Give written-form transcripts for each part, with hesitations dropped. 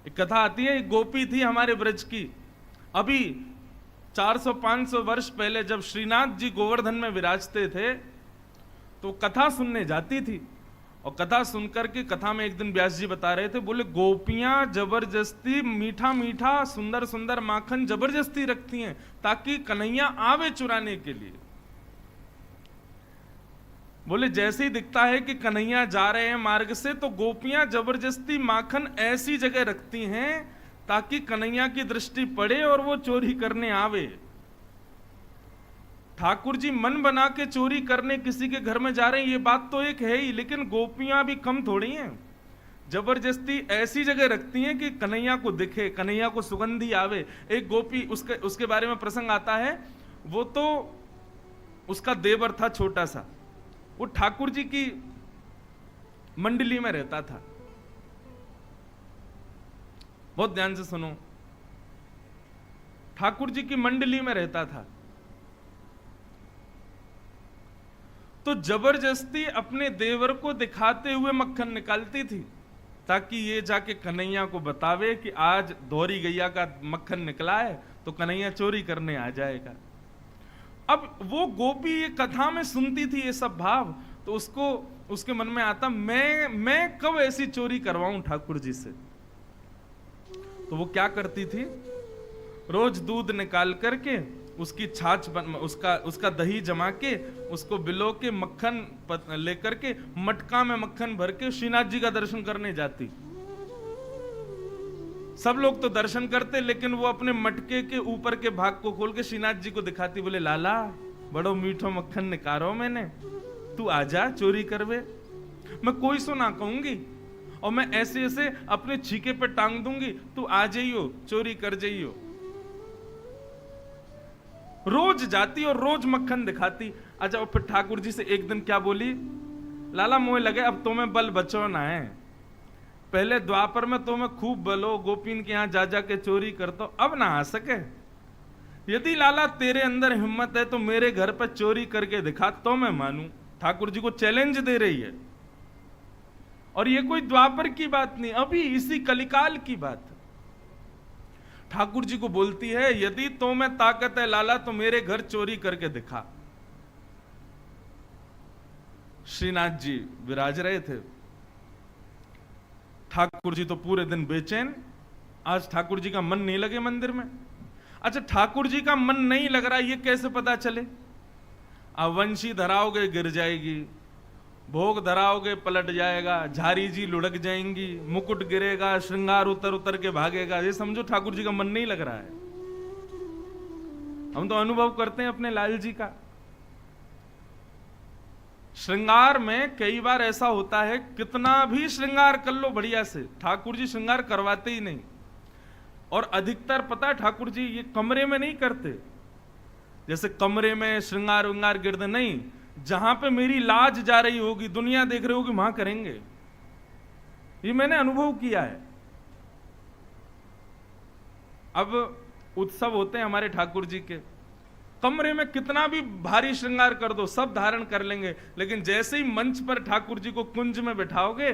एक कथा आती है, एक गोपी थी हमारे ब्रज की। अभी 400-500 वर्ष पहले जब श्रीनाथ जी गोवर्धन में विराजते थे तो कथा सुनने जाती थी, और कथा सुनकर के कथा में एक दिन व्यास जी बता रहे थे, बोले गोपियां जबरदस्ती मीठा मीठा सुंदर सुंदर माखन जबरदस्ती रखती हैं ताकि कन्हैया आवे चुराने के लिए। बोले जैसे ही दिखता है कि कन्हैया जा रहे हैं मार्ग से तो गोपियां जबरदस्ती माखन ऐसी जगह रखती हैं ताकि कन्हैया की दृष्टि पड़े और वो चोरी करने आवे। ठाकुर जी मन बना के चोरी करने किसी के घर में जा रहे हैं, ये बात तो एक है ही, लेकिन गोपियां भी कम थोड़ी हैं। जबरदस्ती ऐसी जगह रखती हैं कि कन्हैया को दिखे, कन्हैया को सुगंधी आवे। एक गोपी, उसके बारे में प्रसंग आता है, वो तो उसका देवर था छोटा सा, वो ठाकुर जी की मंडली में रहता था। बहुत ध्यान से सुनो, ठाकुर जी की मंडली में रहता था, तो जबरदस्ती अपने देवर को दिखाते हुए मक्खन निकालती थी ताकि ये जाके कन्हैया को बतावे कि आज दोहरी गैया का मक्खन निकला है, तो कन्हैया चोरी करने आ जाएगा। अब वो गोपी ये कथा में सुनती थी ये सब भाव, तो उसके मन में आता, मैं कब ऐसी चोरी करवाऊं ठाकुर जी से। तो वो क्या करती थी, रोज दूध निकाल करके उसकी छाछ उसका दही जमा के उसको बिलो के मक्खन लेकर के मटका में मक्खन भर के श्रीनाथ जी का दर्शन करने जाती। सब लोग तो दर्शन करते, लेकिन वो अपने मटके के ऊपर के भाग को खोल के श्रीनाथ जी को दिखाती, बोले लाला बड़ो मीठो मक्खन निकारो मैंने, तू आजा चोरी करवे। मैं कोई सो ना कहूंगी और मैं ऐसे ऐसे अपने छीके पे टांग दूंगी, तू आ जाइयो चोरी कर जाइयो। रोज जाती और रोज मक्खन दिखाती। अच्छा, और फिर ठाकुर जी से एक दिन क्या बोली, लाला मोह लगे अब तुम्हें बल बचो ना है, पहले द्वापर में तुम्हें खूब बलो, गोपीन के यहां जा जा के चोरी करता, अब ना आ सके। यदि लाला तेरे अंदर हिम्मत है तो मेरे घर पर चोरी करके दिखा तो मैं मानूं। ठाकुर जी को चैलेंज दे रही है, और ये कोई द्वापर की बात नहीं, अभी इसी कलिकाल की बात। ठाकुर जी को बोलती है, यदि तो में ताकत है लाला तो मेरे घर चोरी करके दिखा। श्रीनाथ जी विराज रहे थे, ठाकुर जी तो पूरे दिन बेचैन, आज ठाकुर जी का मन नहीं लगे मंदिर में। अच्छा, ठाकुर जी का मन नहीं लग रहा ये कैसे पता चले, अब वंशी धराओगे गिर जाएगी, भोग धराओगे पलट जाएगा, झारी जी लुढ़क जाएंगी, मुकुट गिरेगा, श्रृंगार उतर उतर के भागेगा, ये समझो ठाकुर जी का मन नहीं लग रहा है। हम तो अनुभव करते हैं अपने लाल जी का। श्रृंगार में कई बार ऐसा होता है, कितना भी श्रृंगार कर लो बढ़िया से, ठाकुर जी श्रृंगार करवाते ही नहीं। और अधिकतर पता है ठाकुर जी ये कमरे में नहीं करते, जैसे कमरे में श्रृंगार विंगार गिरदे नहीं, जहां पे मेरी लाज जा रही होगी, दुनिया देख रही होगी, वहां करेंगे। ये मैंने अनुभव किया है। अब उत्सव होते हैं हमारे ठाकुर जी के, कमरे में कितना भी भारी श्रृंगार कर दो सब धारण कर लेंगे, लेकिन जैसे ही मंच पर ठाकुर जी को कुंज में बैठाओगे,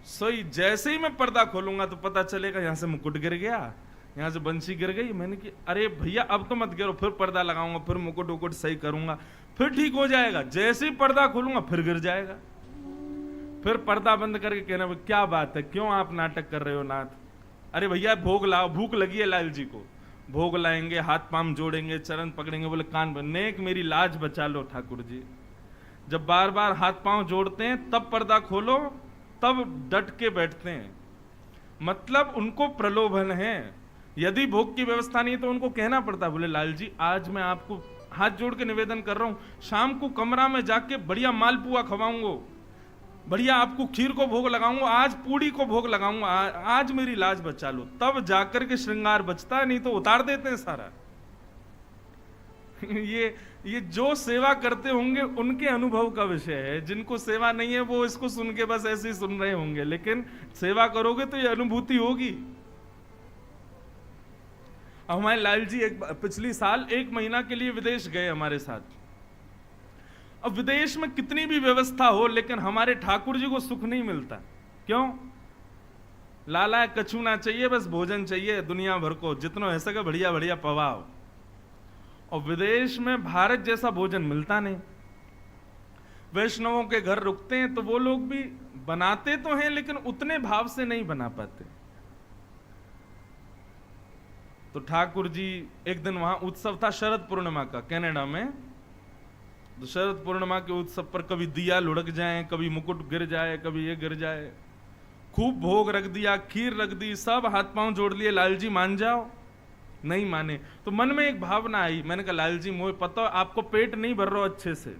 सोई जैसे ही मैं पर्दा खोलूंगा तो पता चलेगा यहां से मुकुट गिर गया, यहां से बंसी गिर गई। मैंने कि अरे भैया अब तो मत गिरो, फिर पर्दा लगाऊंगा, फिर मुकुट वुकुट सही करूंगा, फिर ठीक हो जाएगा। जैसे ही पर्दा खोलूंगा फिर गिर जाएगा, फिर पर्दा बंद करके कहना क्या बात है, क्यों आप नाटक कर रहे हो नाथ। अरे भैया भोग लाओ, भूख लगी है लाल जी को, भोग लाएंगे, हाथ पांव जोड़ेंगे, चरण पकड़ेंगे, बोले कान नेक मेरी लाज बचा लो ठाकुर जी। जब बार बार हाथ पांव जोड़ते हैं तब पर्दा खोलो, तब डट के बैठते हैं, मतलब उनको प्रलोभन है। यदि भोग की व्यवस्था नहीं तो उनको कहना पड़ता, बोले लाल जी आज मैं आपको हाथ जोड़ के निवेदन कर रहा हूं, शाम को कमरा में जाके बढ़िया मालपुआ खवाऊंगा, बढ़िया आपको खीर को भोग लगाऊंगा, आज पूड़ी को भोग लगाऊंगा, आज मेरी लाज बचा लो, तब जाकर के श्रृंगार बचता है, नहीं तो उतार देते हैं सारा। ये जो सेवा करते होंगे उनके अनुभव का विषय है, जिनको सेवा नहीं है वो इसको सुन के बस ऐसे ही सुन रहे होंगे, लेकिन सेवा करोगे तो ये अनुभूति होगी। हमारे लाल जी पिछली साल 1 महीना के लिए विदेश गए हमारे साथ। अब विदेश में कितनी भी व्यवस्था हो लेकिन हमारे ठाकुर जी को सुख नहीं मिलता। क्यों? लाला कछु ना चाहिए, बस भोजन चाहिए दुनिया भर को, जितना है सके बढ़िया बढ़िया पवाओ। और विदेश में भारत जैसा भोजन मिलता नहीं। वैष्णवों के घर रुकते हैं तो वो लोग भी बनाते तो हैं, लेकिन उतने भाव से नहीं बना पाते। तो ठाकुर जी एक दिन वहां उत्सव था शरद पूर्णिमा का कनाडा में। तो शरद पूर्णिमा के उत्सव पर कभी दिया लुढ़क जाए, कभी मुकुट गिर जाए, कभी ये गिर जाए। खूब भोग रख दिया, खीर रख दी, सब हाथ पांव जोड़ लिए, लालजी मान जाओ। नहीं माने। तो मन में एक भावना आई, मैंने कहा लालजी मुझे पता है आपको पेट नहीं भर रहा अच्छे से,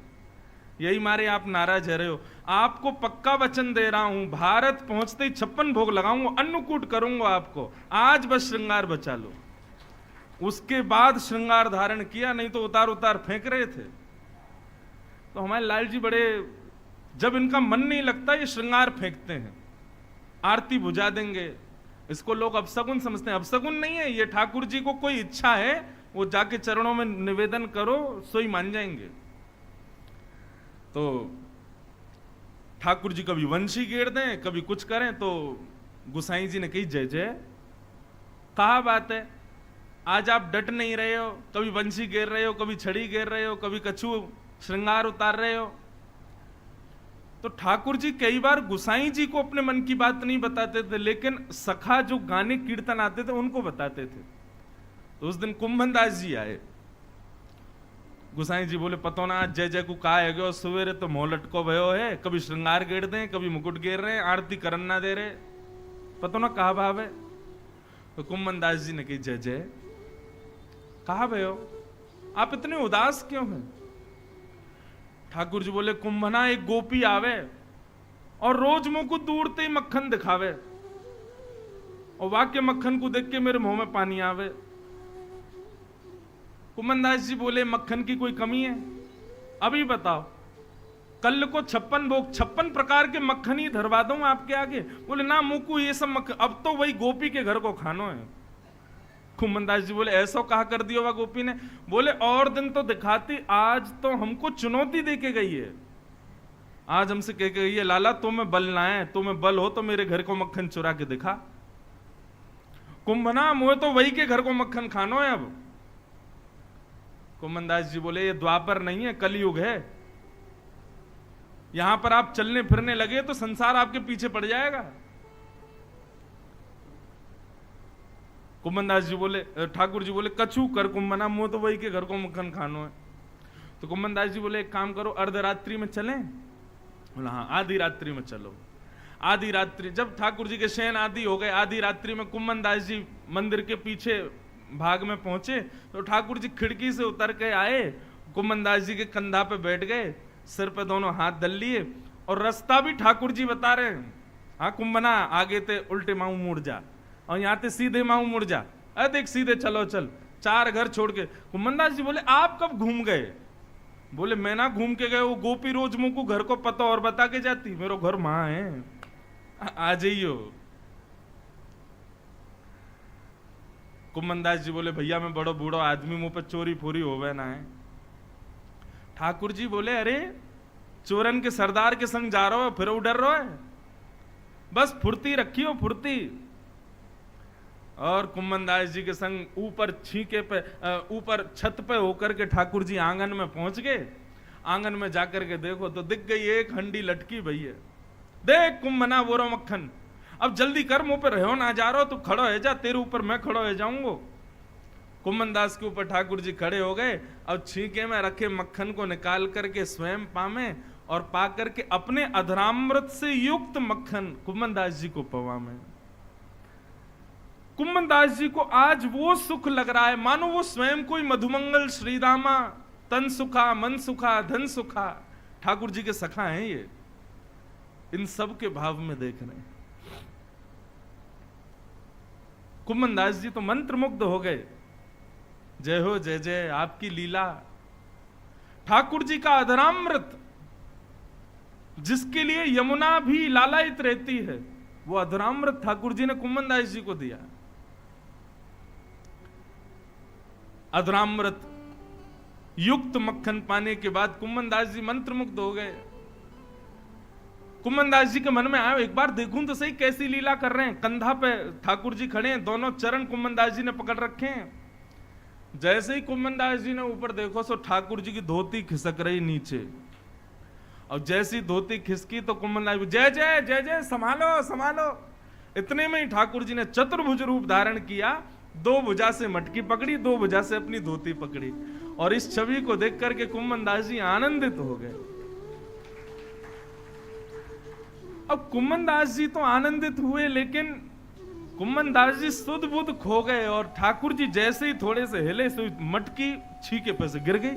यही मारे आप नाराज रहे हो। आपको पक्का वचन दे रहा हूं, भारत पहुंचते ही 56 भोग लगाऊंगा, अन्नकूट करूंगा आपको, आज बस श्रृंगार बचा लो। उसके बाद श्रृंगार धारण किया, नहीं तो उतार उतार फेंक रहे थे। तो हमारे लालजी बड़े, जब इनका मन नहीं लगता ये श्रृंगार फेंकते हैं, आरती बुझा देंगे। इसको लोग अपशगुन समझते हैं, अपशगुन नहीं है ये, ठाकुर जी को कोई इच्छा है वो जाके चरणों में निवेदन करो, सोई मान जाएंगे। तो ठाकुर जी कभी वंशी गेर दें, कभी कुछ करें, तो गुसाई जी ने कही जय जय, कहा बात है, आज आप डट नहीं रहे हो, कभी वंशी गेर रहे हो, कभी छड़ी गेर रहे हो, कभी कछु श्रृंगार उतार रहे हो। तो ठाकुर जी कई बार गुसाई जी को अपने मन की बात नहीं बताते थे, लेकिन सखा जो गाने कीर्तन आते थे उनको बताते थे। तो उस दिन कुंभन दास जी आए, गुसाई जी बोले पतो ना आज जय जय को कहा है गयो, सवेरे तो मोह लटको भयो है, कभी श्रृंगार गेर दें, कभी मुकुट गेर रहे हैं, आरती करन ना दे रहे, पतो ना कहा भाव है। तो कुंभन दास जी ने कही जय जय, कहा भयो आप इतने उदास क्यों हैं। ठाकुर जी बोले कुंभना एक गोपी आवे और रोज मुंह को दूरते ही मक्खन दिखावे, और वाक्य मक्खन को देख के मेरे मुंह में पानी आवे। कुंभनदास जी बोले मक्खन की कोई कमी है, अभी बताओ, कल को 56 भोग 56 प्रकार के मक्खन ही धरवा दूं आपके आगे। बोले ना मुंह को ये सब मक्खन, अब तो वही गोपी के घर को खानो है। कुंभनदास जी बोले ऐसा कहा कर दिया हुआ गोपी ने। बोले और दिन तो दिखाती, आज तो हमको चुनौती दे के गई है, आज हमसे कह के गई है लाला तुम्हें बल ना है, तुम्हें बल हो तो मेरे घर को मक्खन चुरा के दिखा। कुंभना मुझे तो वही के घर को मक्खन खानो है। अब कुंभनदास जी बोले ये द्वापर नहीं है, कलयुग है, यहां पर आप चलने फिरने लगे तो संसार आपके पीछे पड़ जाएगा। कुंभनदास जी बोले, ठाकुर जी बोले कछु कर कुंभना, मुंह तो वही के घर को मक्खन खानो है। तो कुंभनदास जी बोले एक काम करो, अर्धरात्रि में चलें। बोला हाँ आधी रात्रि में चलो। आधी रात्रि जब ठाकुर जी के शयन आदि हो गए, आधी रात्रि में कुंभनदास जी मंदिर के पीछे भाग में पहुंचे तो ठाकुर जी खिड़की से उतर के आए, कुंभनदास जी के कंधा पे बैठ गए, सिर पे दोनों हाथ दल लिए, और रास्ता भी ठाकुर जी बता रहे हैं। हाँ कुंभना आगे ते उल्टे माऊ मुड़ जा, और यहाँ ते सीधे माऊ मुड़ जा, अरे देख सीधे चलो चल, 4 घर छोड़ के। कुंभनदास जी बोले आप कब घूम गए। बोले मैं ना घूम के गए, वो गोपी रोज मुंह को घर को पता और बता के जाती, मेरा घर मां है, आ जाइयो। कुंभनदास जी बोले भैया मैं बड़ो बूढ़ो आदमी, मुंह पर चोरी फोरी होवे ना है। ठाकुर जी बोले अरे चोरन के सरदार के संग जा रहा हो, फिर डर रहा है, बस फुर्ती रखियो फुर्ती। और कुंभनदास जी के संग ऊपर छीके पे, ऊपर छत पे होकर के ठाकुर जी आंगन में पहुंच गए। आंगन में जाकर के देखो तो दिख गई एक हंडी लटकी भैया, देख कुंभना वो रो मक्खन, अब जल्दी कर, मुंह पे रहो ना जा रहा हो तो खड़ो है जा, तेरे ऊपर मैं खड़ो है जाऊंगा। कुंभनदास के ऊपर ठाकुर जी खड़े हो गए, अब छीके में रखे मक्खन को निकाल करके स्वयं पामे, और पा करके अपने अधरामृत से युक्त मक्खन कुंभनदास जी को पवा में। कुंभनदास जी को आज वो सुख लग रहा है मानो वो स्वयं कोई मधुमंगल श्रीदामा, तन सुखा मन सुखा धन सुखा, ठाकुर जी के सखा हैं ये, इन सब के भाव में देख रहे हैं। कुंभनदास जी तो मंत्र मुग्ध हो गए, जय हो जय जय आपकी लीला। ठाकुर जी का अधरामृत जिसके लिए यमुना भी लालायित रहती है, वो अधरामृत ठाकुर जी ने कुंभनदास जी को दिया। अधरामृत युक्त मक्खन पाने के बाद कुंभनदास जी मंत्रमुग्ध हो गए। कुम्मन दास जी के मन में आया, एक बार देखूं तो सही कैसी लीला कर रहे हैं। कंधा पे ठाकुर जी खड़े हैं, दोनों चरण कुम्मन दास जी ने पकड़ रखे हैं। जैसे ही कुम्मन दास जी ने ऊपर देखो सो ठाकुर जी की धोती खिसक रही नीचे, और जैसी धोती खिसकी तो कुम्मन दास जी जय जय जय जय, संभालो संभालो। इतने में ही ठाकुर जी ने चतुर्भुज रूप धारण किया, दो भुजा से मटकी पकड़ी, दो भुजा से अपनी धोती पकड़ी, और इस छवि को देख करके कुम्मन दास जी आनंदित हो गए। अब कुम्मन दास जी तो आनंदित हुए, लेकिन कुम्मन दास जी सुध बुध खो गए, और ठाकुर जी जैसे ही थोड़े से हिले तो मटकी छीके पे से गिर गई।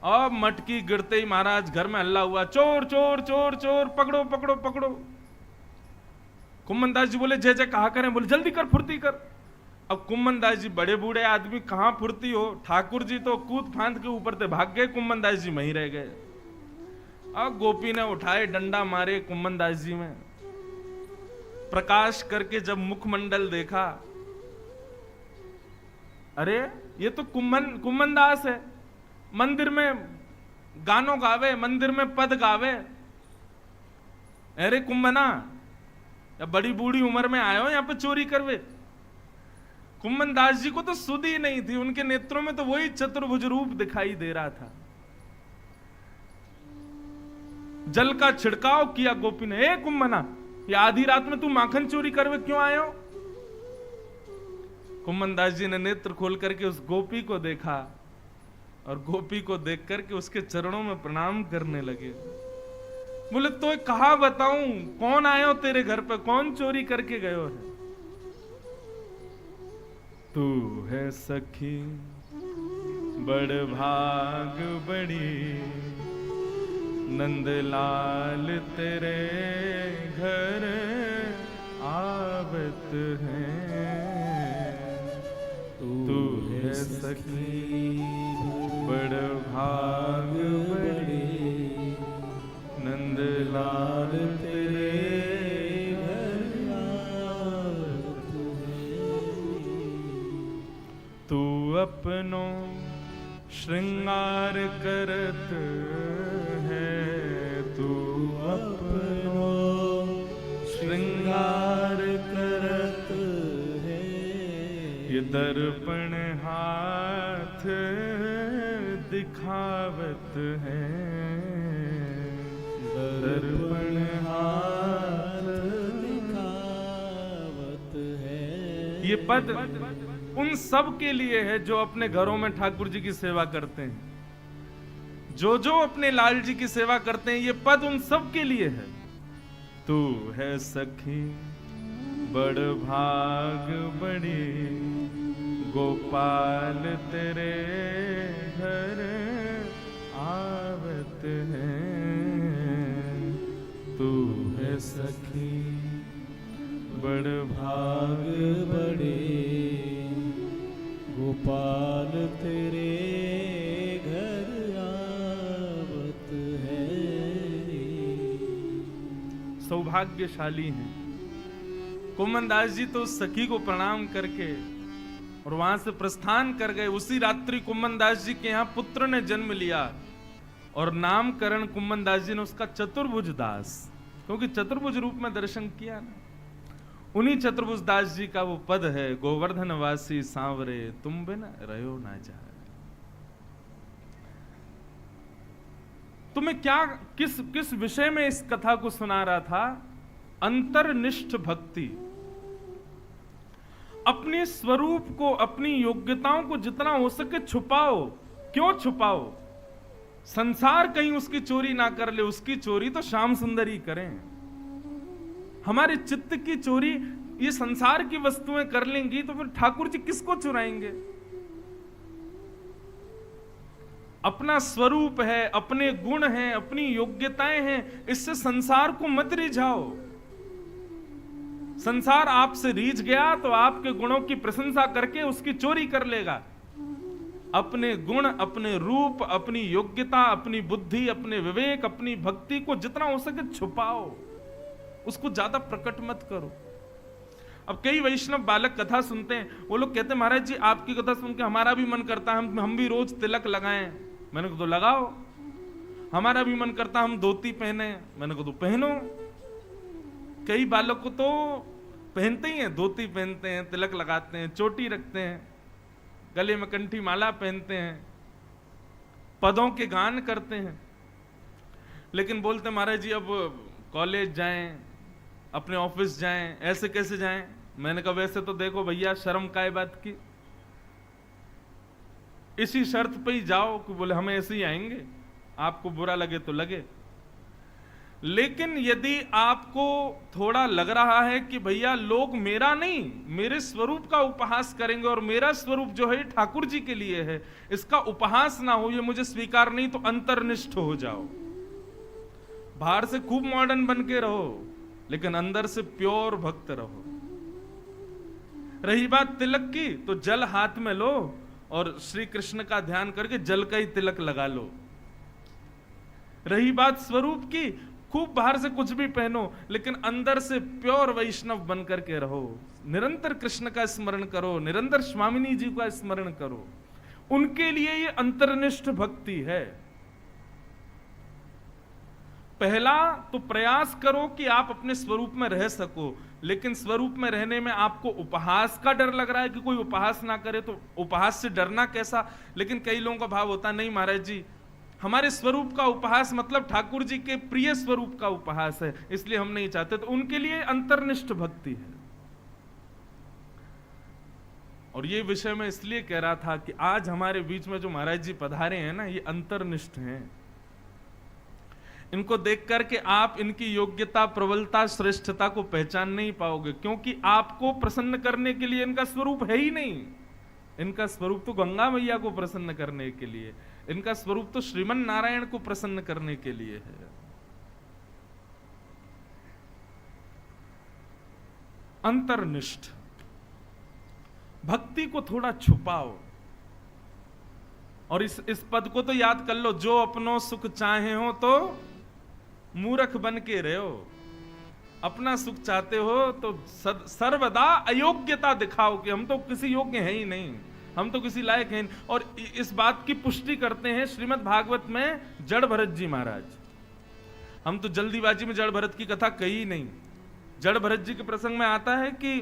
अब मटकी गिरते ही महाराज घर में हल्ला हुआ, चोर चोर चोर चोर, पकड़ो पकड़ो पकड़ो। कुम्मन दास जी बोले जय जय कहा करें, बोले जल्दी कर फुर्ती कर। अब कुम्मन दास जी बड़े बूढ़े आदमी, कहां फुर्ती हो, ठाकुर जी तो कूद फांद के ऊपर से भाग गए, कुम्मन दास जी वहीं रह गए। अब गोपी ने उठाए डंडा मारे कुम्मन दास जी में, प्रकाश करके जब मुखमंडल देखा, अरे ये तो कुम्मन दास है, मंदिर में गानों गावे, मंदिर में पद गावे। अरे कुम्मना, या बड़ी बूढ़ी उम्र में आए हो यहाँ पे चोरी करवे। कुम्मन दास जी को तो सुध ही नहीं थी, उनके नेत्रों में तो वही चतुर्भुज रूप दिखाई दे रहा था। जल का छिड़काव किया गोपी ने, ए कुम्मना, ये आधी रात में तू माखन चोरी करवे क्यों आए हो? कुम्मन दास जी ने नेत्र खोल करके उस गोपी को देखा, और गोपी को देख करके उसके चरणों में प्रणाम करने लगे। बोले तो कहा बताऊं, कौन आए हो तेरे घर पे, कौन चोरी करके गए हो? तू है सखी बड़ भाग बड़ी, नंदलाल तेरे घर आवत है। तू है सखी बड़ भाग बड़ी, नंदलाल तेरे घर आवत है। तू अपनो श्रृंगार करत है, तू अपनो श्रृंगार करत है। ये दर्पण हाथ दिखावत है, दर्पण हाथ दिखावत है। ये पद उन सब के लिए है जो अपने घरों में ठाकुर जी की सेवा करते हैं। जो जो अपने लाल जी की सेवा करते हैं, ये पद उन सब के लिए है। तू है सखी बड़ भाग बड़ी, गोपाल तेरे घर आवत है। तू है सखी बड़ भाग बड़ी, गोपाल तेरे घर आवत है। सौभाग्यशाली हैं कुम्मन दास जी तो उस सखी को प्रणाम करके और वहां से प्रस्थान कर गए। उसी रात्रि कुम्मन दास जी के यहाँ पुत्र ने जन्म लिया और नामकरण कुम्मन दास जी ने उसका चतुर्भुज दास, क्योंकि चतुर्भुज रूप में दर्शन किया ना। उन्हीं चतुर्भुज दास जी का वो पद है, गोवर्धन वासी सांवरे तुम बिना रहो ना जाए। तुम्हें क्या किस विषय में इस कथा को सुना रहा था? अंतर्निष्ठ भक्ति। अपने स्वरूप को, अपनी योग्यताओं को जितना हो सके छुपाओ। क्यों छुपाओ? संसार कहीं उसकी चोरी ना कर ले, उसकी चोरी तो श्याम सुंदर ही करें। हमारे चित्त की चोरी ये संसार की वस्तुएं कर लेंगी तो फिर ठाकुर जी किसको चुराएंगे? अपना स्वरूप है, अपने गुण हैं, अपनी योग्यताएं हैं, इससे संसार को मत रिझाओ। संसार आपसे रीझ गया तो आपके गुणों की प्रशंसा करके उसकी चोरी कर लेगा। अपने गुण, अपने रूप, अपनी योग्यता, अपनी बुद्धि, अपने विवेक, अपनी भक्ति को जितना हो सके छुपाओ, उसको ज्यादा प्रकट मत करो। अब कई वैष्णव बालक कथा सुनते हैं, वो लोग कहते हैं महाराज जी आपकी कथा सुन के हमारा भी मन करता है हम भी रोज तिलक लगाएं। मैंने कहा तो लगाओ। हमारा भी मन करता हम धोती पहने, मैंने कहा तो पहनो। कई बालक को तो पहनते ही हैं, धोती पहनते हैं, तिलक लगाते हैं, चोटी रखते हैं, गले में कंठी माला पहनते हैं, पदों के गान करते हैं। लेकिन बोलते महाराज जी अब कॉलेज जाएं, अपने ऑफिस जाएं, ऐसे कैसे जाएं? मैंने कहा वैसे तो देखो भैया, शर्म काय बात की, इसी शर्त पे ही जाओ कि बोले हम ऐसे ही आएंगे, आपको बुरा लगे तो लगे। लेकिन यदि आपको थोड़ा लग रहा है कि भैया लोग मेरा नहीं, मेरे स्वरूप का उपहास करेंगे और मेरा स्वरूप जो है ठाकुर जी के लिए है, इसका उपहास ना हो, ये मुझे स्वीकार नहीं, तो अंतर्निष्ठ हो जाओ। बाहर से खूब मॉडर्न बन के रहो, लेकिन अंदर से प्योर भक्त रहो। रही बात तिलक की, तो जल हाथ में लो और श्री कृष्ण का ध्यान करके जल का ही तिलक लगा लो। रही बात स्वरूप की, खूब बाहर से कुछ भी पहनो, लेकिन अंदर से प्योर वैष्णव बन करके रहो। निरंतर कृष्ण का स्मरण करो, निरंतर स्वामिनी जी का स्मरण करो। उनके लिए ये अंतर्निष्ठ भक्ति है। पहला तो प्रयास करो कि आप अपने स्वरूप में रह सको, लेकिन स्वरूप में रहने में आपको उपहास का डर लग रहा है कि कोई उपहास ना करे, तो उपहास से डरना कैसा? लेकिन कई लोगों का भाव होता नहीं महाराज जी, हमारे स्वरूप का उपहास मतलब ठाकुर जी के प्रिय स्वरूप का उपहास है, इसलिए हम नहीं चाहते। तो उनके लिए अंतर्निष्ठ भक्ति है। और ये विषय मैं इसलिए कह रहा था कि आज हमारे बीच में जो महाराज जी पधारे हैं ना, ये अंतर्निष्ठ हैं। इनको देख करके आप इनकी योग्यता, प्रबलता, श्रेष्ठता को पहचान नहीं पाओगे, क्योंकि आपको प्रसन्न करने के लिए इनका स्वरूप है ही नहीं। इनका स्वरूप तो गंगा मैया को प्रसन्न करने के लिए, इनका स्वरूप तो श्रीमन नारायण को प्रसन्न करने के लिए है। अंतर्निष्ठ भक्ति को थोड़ा छुपाओ। और इस पद को तो याद कर लो, जो अपनों सुख चाहे हो तो मूर्ख बन के रहो। अपना सुख चाहते हो तो सर्वदा अयोग्यता दिखाओ कि हम तो किसी योग्य हैं ही नहीं, हम तो किसी लायक हैं। और इस बात की पुष्टि करते हैं श्रीमद् भागवत में जड़ भरत जी महाराज। हम तो जल्दीबाजी में जड़ भरत की कथा कही नहीं। जड़ भरत जी के प्रसंग में आता है कि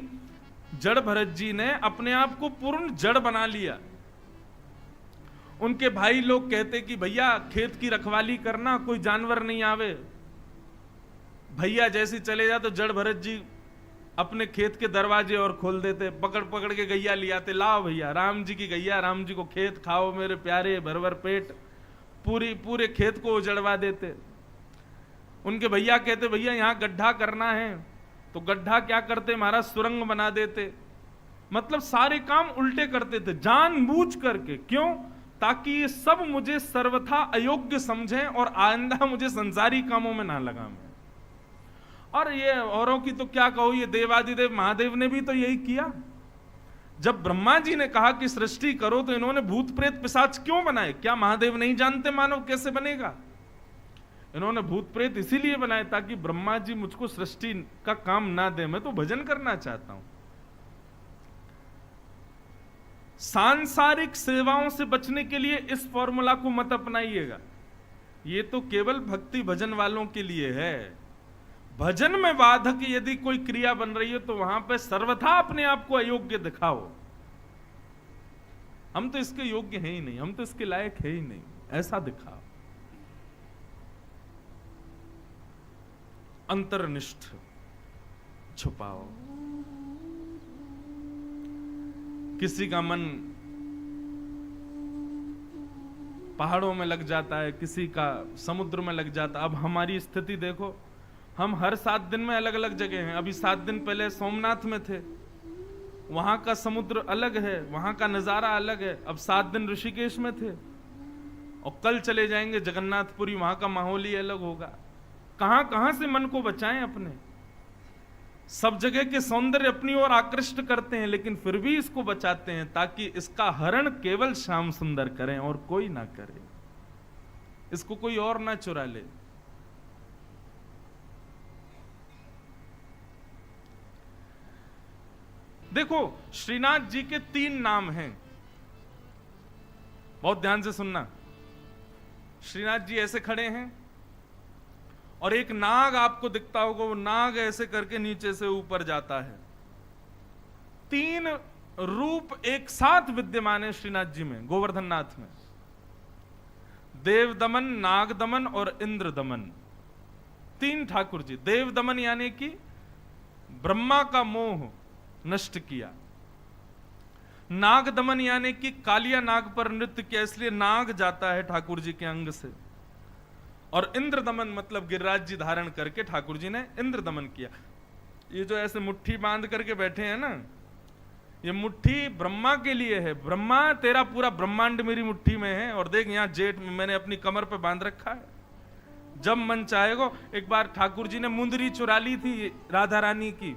जड़ भरत जी ने अपने आप को पूर्ण जड़ बना लिया। उनके भाई लोग कहते कि भैया खेत की रखवाली करना, कोई जानवर नहीं आवे। भैया जैसे चले जाते तो जड़ भरत जी अपने खेत के दरवाजे और खोल देते, पकड़ पकड़ के गैया ले आते, लाओ भैया राम जी की गैया, राम जी को खेत खाओ मेरे प्यारे, भर भर पेट। पूरे खेत को उजड़वा देते। उनके भैया कहते भैया यहां गड्ढा करना है, तो गड्ढा क्या करते महाराज, सुरंग बना देते। मतलब सारे काम उल्टे करते थे जानबूझ करके। क्यों? ताकि ये सब मुझे सर्वथा अयोग्य समझें और आइंदा मुझे संसारी कामों में ना लगाएं। और ये औरों की तो क्या कहो, ये देवादिदेव महादेव ने भी तो यही किया। जब ब्रह्मा जी ने कहा कि सृष्टि करो, तो इन्होंने भूत प्रेत पिशाच क्यों बनाए? क्या महादेव नहीं जानते मानव कैसे बनेगा? इन्होंने भूत प्रेत इसीलिए बनाए ताकि ब्रह्मा जी मुझको सृष्टि का काम ना दे, मैं तो भजन करना चाहता हूं। सांसारिक सेवाओं से बचने के लिए इस फॉर्मूला को मत अपनाइएगा। ये तो केवल भक्ति भजन वालों के लिए है। भजन में बाधक यदि कोई क्रिया बन रही है तो वहां पे सर्वथा अपने आप को अयोग्य दिखाओ। हम तो इसके योग्य हैं ही नहीं, हम तो इसके लायक है ही नहीं, ऐसा दिखाओ। अंतर्निष्ठ छुपाओ। किसी का मन पहाड़ों में लग जाता है, किसी का समुद्र में लग जाता है। अब हमारी स्थिति देखो, हम हर 7 दिन में अलग अलग जगह हैं। अभी 7 दिन पहले सोमनाथ में थे, वहां का समुद्र अलग है, वहां का नजारा अलग है। अब 7 दिन ऋषिकेश में थे और कल चले जाएंगे जगन्नाथपुरी, वहां का माहौल ही अलग होगा। कहां कहां से मन को बचाएं अपने। सब जगह के सौंदर्य अपनी ओर आकृष्ट करते हैं, लेकिन फिर भी इसको बचाते हैं ताकि इसका हरण केवल श्याम सुंदर करें और कोई ना करे, इसको कोई और ना चुरा ले। देखो श्रीनाथ जी के 3 नाम हैं, बहुत ध्यान से सुनना। श्रीनाथ जी ऐसे खड़े हैं और एक नाग आपको दिखता होगा, वो नाग ऐसे करके नीचे से ऊपर जाता है। 3 रूप एक साथ विद्यमान है श्रीनाथ जी में, गोवर्धन नाथ में। देव दमन, नाग दमन और इंद्र दमन, 3 ठाकुर जी। देव दमन यानी कि ब्रह्मा का मोह नष्ट किया। नाग दमन यानी कि कालिया नाग पर नृत्य किया, इसलिए नाग जाता है ठाकुर जी के अंग से। और इंद्र दमन मतलब गिरिराज जी धारण करके ठाकुर जी ने इंद्र दमन किया। ये जो ऐसे मुट्ठी बांध करके बैठे हैं ना, ये मुट्ठी ब्रह्मा के लिए है। ब्रह्मा, तेरा पूरा ब्रह्मांड मेरी मुट्ठी में है, और देख यहाँ जेठ में मैंने अपनी कमर पे बांध रखा है। जब मन चाहेगा। एक बार ठाकुर जी ने मुंदरी चुरा ली थी राधा रानी की,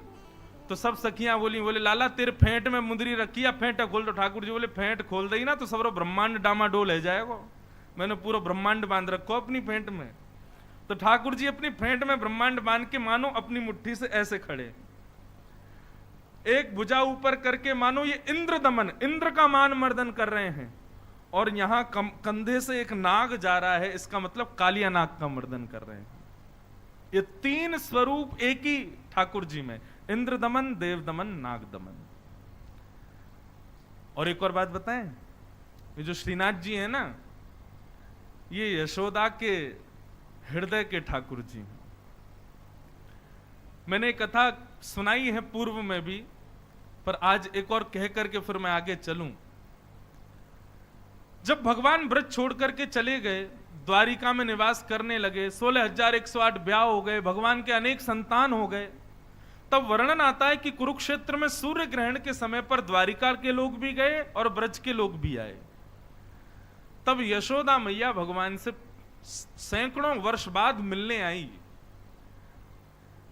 तो सब सखियां बोले लाला तेरे फेंट में मुंदरी रखी है, फेंट खोल। तो ठाकुर जी बोले फेंट खोल दई ना तो सब ब्रह्मांड डामाडोल है जाएगा। मैंने पूरा ब्रह्मांड बांध रखो अपनी फेंट में। तो ठाकुर जी अपनी फेंट में ब्रह्मांड बांध के मानो अपनी मुट्ठी से ऐसे खड़े, एक भुजा ऊपर करके मानो ये इंद्र दमन, इंद्र का मान मर्दन कर रहे हैं। और यहां कंधे से एक नाग जा रहा है, इसका मतलब कालिया नाग का मर्दन कर रहे हैं। ये 3 स्वरूप एक ही ठाकुर जी में, इंद्र दमन, देव दमन, नाग दमन। और एक और बात बताएं, ये जो श्रीनाथ जी हैं ना, ये यशोदा के हृदय के ठाकुर जी हैं। मैंने कथा सुनाई है पूर्व में भी, पर आज एक और कह करके फिर मैं आगे चलूं। जब भगवान ब्रज छोड़ करके चले गए, द्वारिका में निवास करने लगे, 16,108 ब्याह हो गए, भगवान के अनेक संतान हो गए, तब वर्णन आता है कि कुरुक्षेत्र में सूर्य ग्रहण के समय पर द्वारिका के लोग भी गए और ब्रज के लोग भी आए। तब यशोदा मैया भगवान से सैकड़ों वर्ष बाद मिलने आई।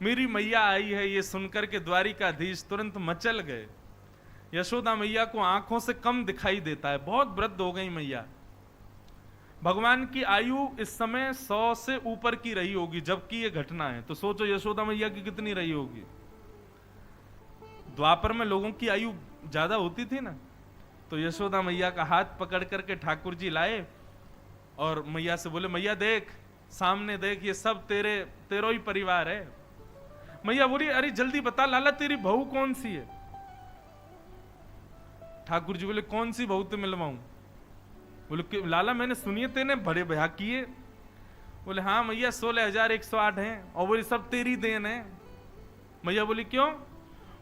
मेरी मैया आई है ये सुनकर के द्वारिकाधीश तुरंत मचल गए। यशोदा मैया को आंखों से कम दिखाई देता है, बहुत वृद्ध हो गई मैया। भगवान की आयु इस समय 100 से ऊपर की रही होगी जबकि ये घटना है, तो सोचो यशोदा मैया की कितनी रही होगी। द्वापर में लोगों की आयु ज्यादा होती थी ना, तो यशोदा मैया का हाथ पकड़ करके ठाकुर जी लाए और मैया से बोले, मैया देख सामने देख, ये सब तेरो ही परिवार है। मैया बोली, अरे जल्दी बता लाला तेरी बहू कौन सी है। ठाकुर जी बोले, कौन सी बहू तो मिलवाऊं। बोले लाला मैंने सुनिए तेने बड़े ब्याह किए। बोले हाँ मैया 16,108 हैं, और बोले सब तेरी देन है। मैया बोली क्यों।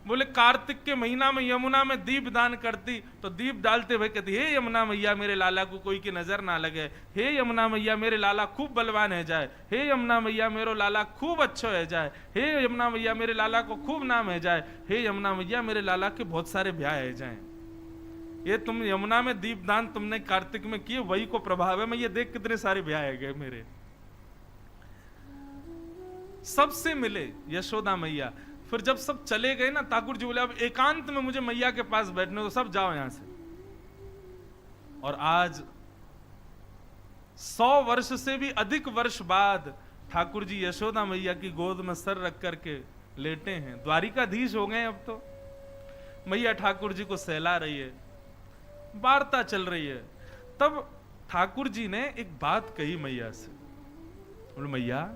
बोले कार्तिक के महीना में यमुना में दीप दान करती, तो दीप डालते हुए कहती, हे यमुना मैया मेरे लाला को कोई की नजर ना लगे, हे यमुना मैया मेरे लाला खूब बलवान है जाए, हे यमुना मैया मेरो लाला खूब अच्छो है जाए, हे यमुना मैया मेरे लाला को खूब नाम है जाए, हे यमुना मैया मेरे लाला के बहुत सारे ब्याह है जाए। ये तुम यमुना में दीपदान तुमने कार्तिक में किए, वही को प्रभाव है। मैं ये देख कितने सारे ब्याह है गए मेरे। सबसे मिले यशोदा मैया। फिर जब सब चले गए ना, ठाकुर जी बोले अब एकांत में मुझे मैया के पास बैठने, तो सब जाओ यहां से। और आज 100 वर्ष से भी अधिक वर्ष बाद ठाकुर जी यशोदा मैया की गोद में सर रख करके लेटे हैं, द्वारिकाधीश हो गए अब तो। मैया ठाकुर जी को सहला रही है, वार्ता चल रही है। तब ठाकुर जी ने एक बात कही मैया से, बोले मैया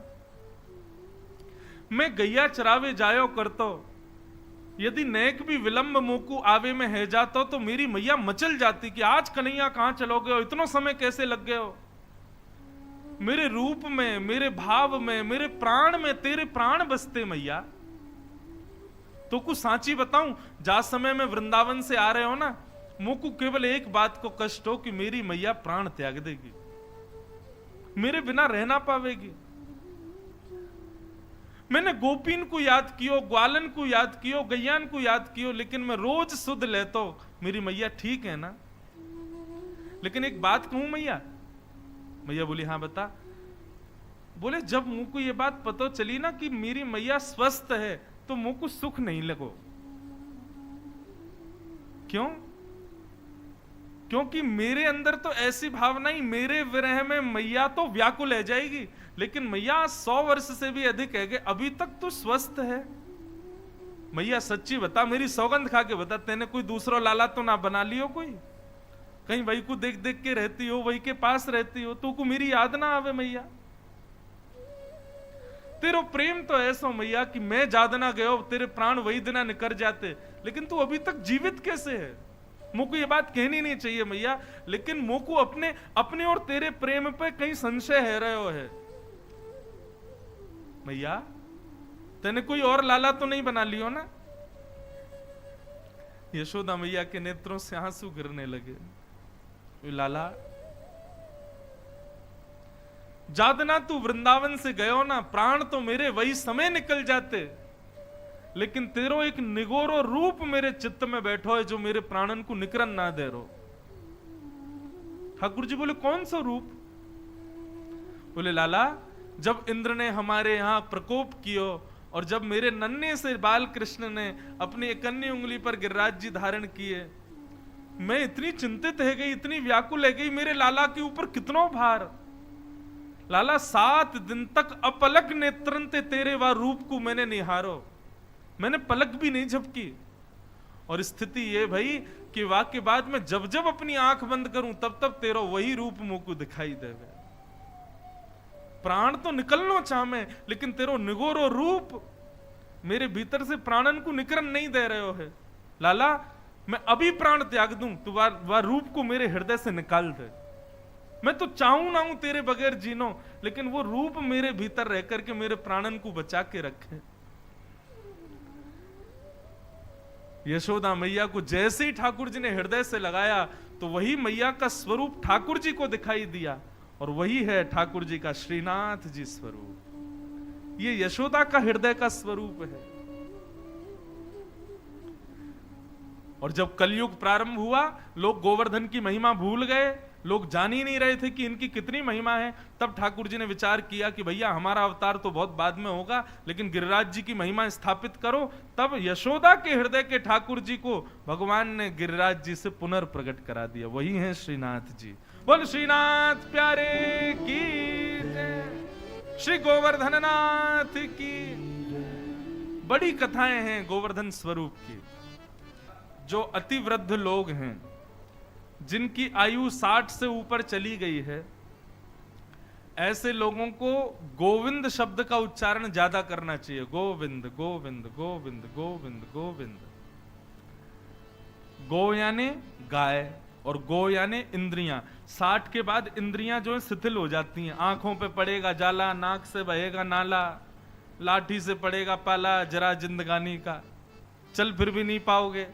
मैं गैया चरावे जायो करतो, यदि नेक भी विलंब मोकू आवे में है जातो, तो मेरी मैया मचल जाती कि आज कन्हैया कहां चलोगे हो, इतना समय कैसे लग गए हो। मेरे रूप में, मेरे भाव में, मेरे प्राण में तेरे प्राण बसते मैया। तो कुछ सांची बताऊं, जा समय में वृंदावन से आ रहे हो ना, मुझको केवल एक बात को कष्ट हो कि मेरी मैया प्राण त्याग देगी, मेरे बिना रह ना पावेगी। मैंने गोपीन को याद कियो, ग्वालन को याद कियो, गैयान को याद कियो, लेकिन मैं रोज सुध लेतो मेरी मैया ठीक है ना। लेकिन एक बात कहूं मैया। मैया बोली हाँ बता। बोले जब मुझ को ये बात पता चली ना कि मेरी मैया स्वस्थ है, तो मुझ को सुख नहीं लगो। क्यों? क्योंकि मेरे अंदर तो ऐसी भावना ही, मेरे विरह में मैया तो व्याकुल है जाएगी, लेकिन मैया 100 वर्ष से भी अधिक है कि अभी तक तो स्वस्थ है। मैया सच्ची बता, मेरी सौगंध खा के बता, तेने कोई दूसरा लाला तो ना बना लियो कोई। कहीं वही को देख देख के रहती हो, वही के पास रहती हो, तो को मेरी याद ना आवे मैया। तेरो प्रेम तो ऐसा मैया कि मैं जाद ना गयो, तेरे प्राण वही दिना निकर जाते, लेकिन तू अभी तक जीवित कैसे है? मुझको ये बात कहनी नहीं चाहिए मैया, लेकिन मुझको अपने अपने और तेरे प्रेम पे कहीं संशय है रहे है मैया। तेने कोई और लाला तो नहीं बना लियो ना? यशोदा मैया के नेत्रों से आंसू गिरने लगे। लाला, जादना तू वृंदावन से गयो ना, प्राण तो मेरे वही समय निकल जाते, लेकिन तेरो एक निगोरो रूप मेरे चित्त में बैठो है जो मेरे प्राणन को निकरन ना दे रो। ठाकुर जी बोले कौन सा रूप? बोले लाला, जब इंद्र ने हमारे यहां प्रकोप कियो और जब मेरे नन्हे से बाल कृष्ण ने अपनी एकन्नी उंगली पर गिरिराज जी धारण किए, मैं इतनी चिंतित है गई, इतनी व्याकुल है गई, मेरे लाला के ऊपर कितना भार। लाला 7 दिन तक अपलक नेत्रन ते तेरे वा रूप को मैंने निहारो, मैंने पलक भी नहीं झपकी। और स्थिति ये भाई कि वाह के बाद में जब जब अपनी आंख बंद करूं तब तब तेरा वही रूप मुंह को दिखाई देवे। प्राण तो निकलनो चाहे, लेकिन तेरो निगोरो रूप मेरे भीतर से प्राणन को निकरन नहीं दे रहे हो है। लाला, मैं अभी प्राण त्याग दूं, तू वह रूप को मेरे हृदय से निकाल दे। मैं तो चाहूं ना हूं तेरे बगैर जीनो, लेकिन वो रूप मेरे भीतर रह करके मेरे प्राणन को बचा के रखे। यशोदा मैया को जैसे ही ठाकुर जी ने हृदय से लगाया तो वही मैया का स्वरूप ठाकुर जी को दिखाई दिया, और वही है ठाकुर जी का श्रीनाथ जी स्वरूप। ये यशोदा का हृदय का स्वरूप है। और जब कलयुग प्रारंभ हुआ, लोग गोवर्धन की महिमा भूल गए, लोग जान ही नहीं रहे थे कि इनकी कितनी महिमा है। तब ठाकुर जी ने विचार किया कि भैया हमारा अवतार तो बहुत बाद में होगा, लेकिन गिरिराज जी की महिमा स्थापित करो। तब यशोदा के हृदय के ठाकुर जी को भगवान ने गिरिराज जी से पुनर्प्रकट करा दिया। वही है श्रीनाथ जी। बोल श्रीनाथ प्यारे की जय, श्री गोवर्धन नाथ की। बड़ी कथाएं हैं गोवर्धन स्वरूप की। जो अति वृद्ध लोग हैं, जिनकी आयु 60 से ऊपर चली गई है, ऐसे लोगों को गोविंद शब्द का उच्चारण ज्यादा करना चाहिए। गोविंद गोविंद गोविंद गोविंद गोविंद। गो यानी गाय और गो यानी इंद्रियां। 60 के बाद इंद्रियां जो है शिथिल हो जाती हैं। आंखों पे पड़ेगा जाला, नाक से बहेगा नाला, लाठी से पड़ेगा पाला, जरा जिंदगानी का, चल फिर भी नहीं पाओगे।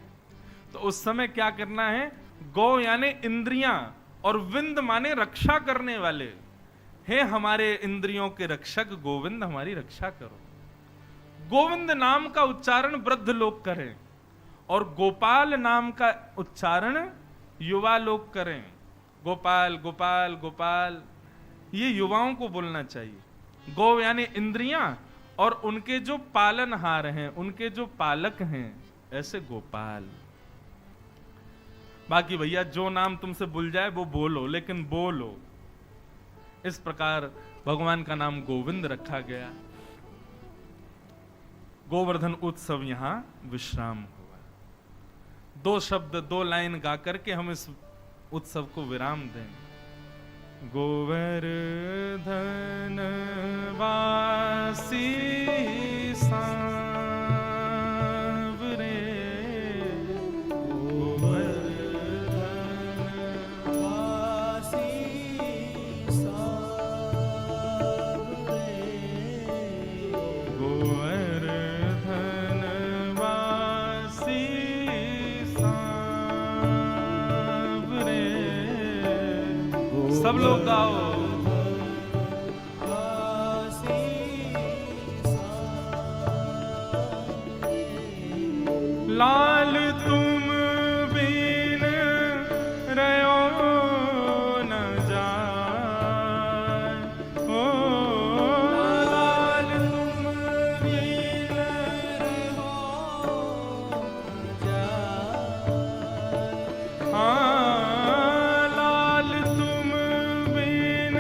तो उस समय क्या करना है? गो यानी इंद्रियां और विंद माने रक्षा करने वाले। हे हमारे इंद्रियों के रक्षक गोविंद, हमारी रक्षा करो। गोविंद नाम का उच्चारण वृद्ध लोग करें और गोपाल नाम का उच्चारण युवा लोग करें। गोपाल गोपाल गोपाल, ये युवाओं को बोलना चाहिए। गो यानी इंद्रियां और उनके जो पालनहार हैं, उनके जो पालक हैं, ऐसे गोपाल। बाकी भैया जो नाम तुमसे भूल जाए वो बोलो, लेकिन बोलो। इस प्रकार भगवान का नाम गोविंद रखा गया। गोवर्धन उत्सव यहां विश्राम हुआ। 2 शब्द 2 लाइन गा करके हम इस उत्सव को विराम दें। गोवर्धन वासी सांवरे, सब लोग गाओ। लाल तुम बिन रहो न जाए, ओ लाल तुम बिन रहो न जाए। हाँ, लाल तुम बिन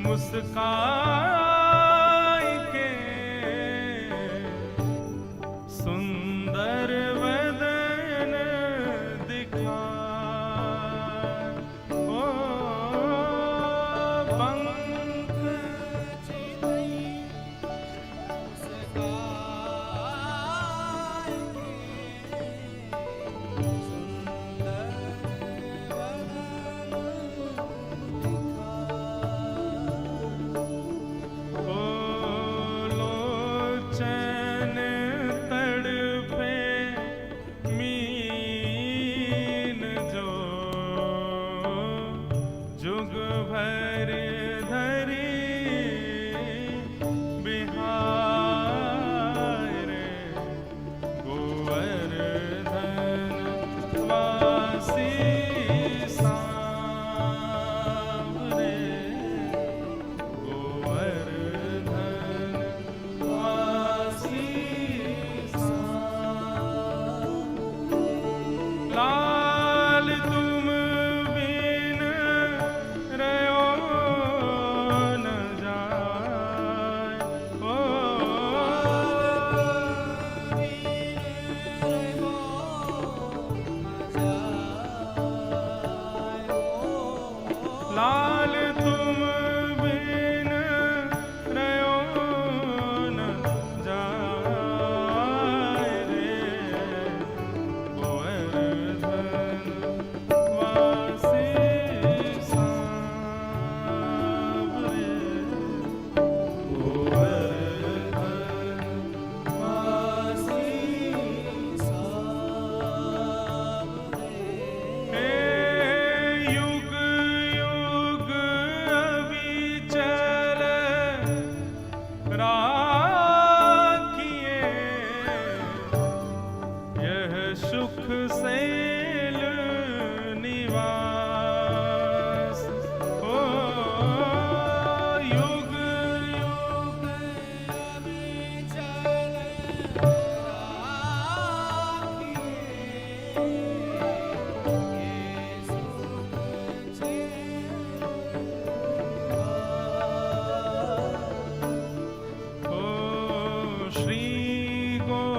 मुस्काई के सुंदर वदन दिखाए, ओ पंख चितई मुस्काई के सुंदर लोचन तड़पे मीन जो जुग भर धरी बिहार गोवर्धन वासी सांवरे, गोवर्धन वासी सांवरे। लाल तुम बिन रहो न जाए, ओ लाल तुम बिन रहो न जाए रे, गोवर्धन वासी सांवरे, गोवर्धन वासी सांवरे। हे युग युग अविचल राखिए यह सुख शैल निवास, ओ युग युग अविचल राखिए ये सुख ओ श्री गोवर्धन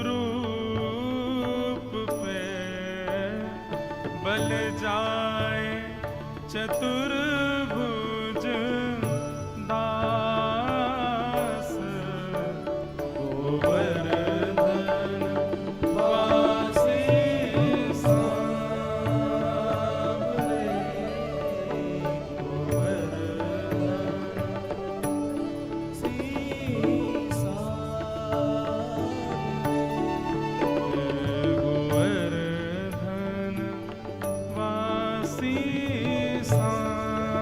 रूप पे बल जाए चतुर्भुज दास, गोवर्धन वासी सांवरे, गोवर्धन सी गोवर्धन वासी सांवरे,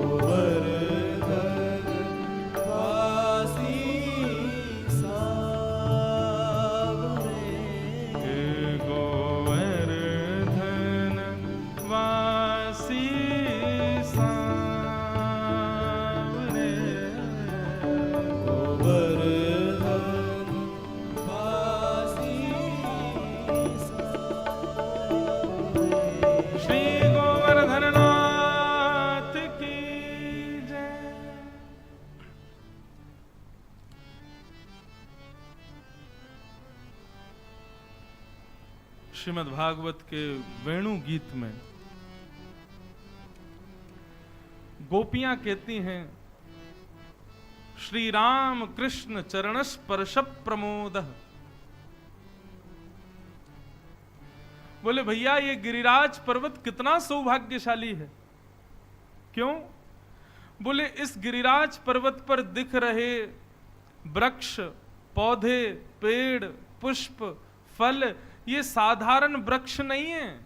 गोवर्धन वासी सांवरे, गोवर्धन वासी सांवरे, गोवर्धन वासी सांवरे। श्री गोवर्धननाथ की जय। श्रीमद् भागवत के वेणु गीत में गोपियां कहती हैं, श्री राम कृष्ण चरण स्पर्श प्रमोद। बोले भैया ये गिरिराज पर्वत कितना सौभाग्यशाली है। क्यों? बोले इस गिरिराज पर्वत पर दिख रहे वृक्ष, पौधे, पेड़, पुष्प, फल ये साधारण वृक्ष नहीं है।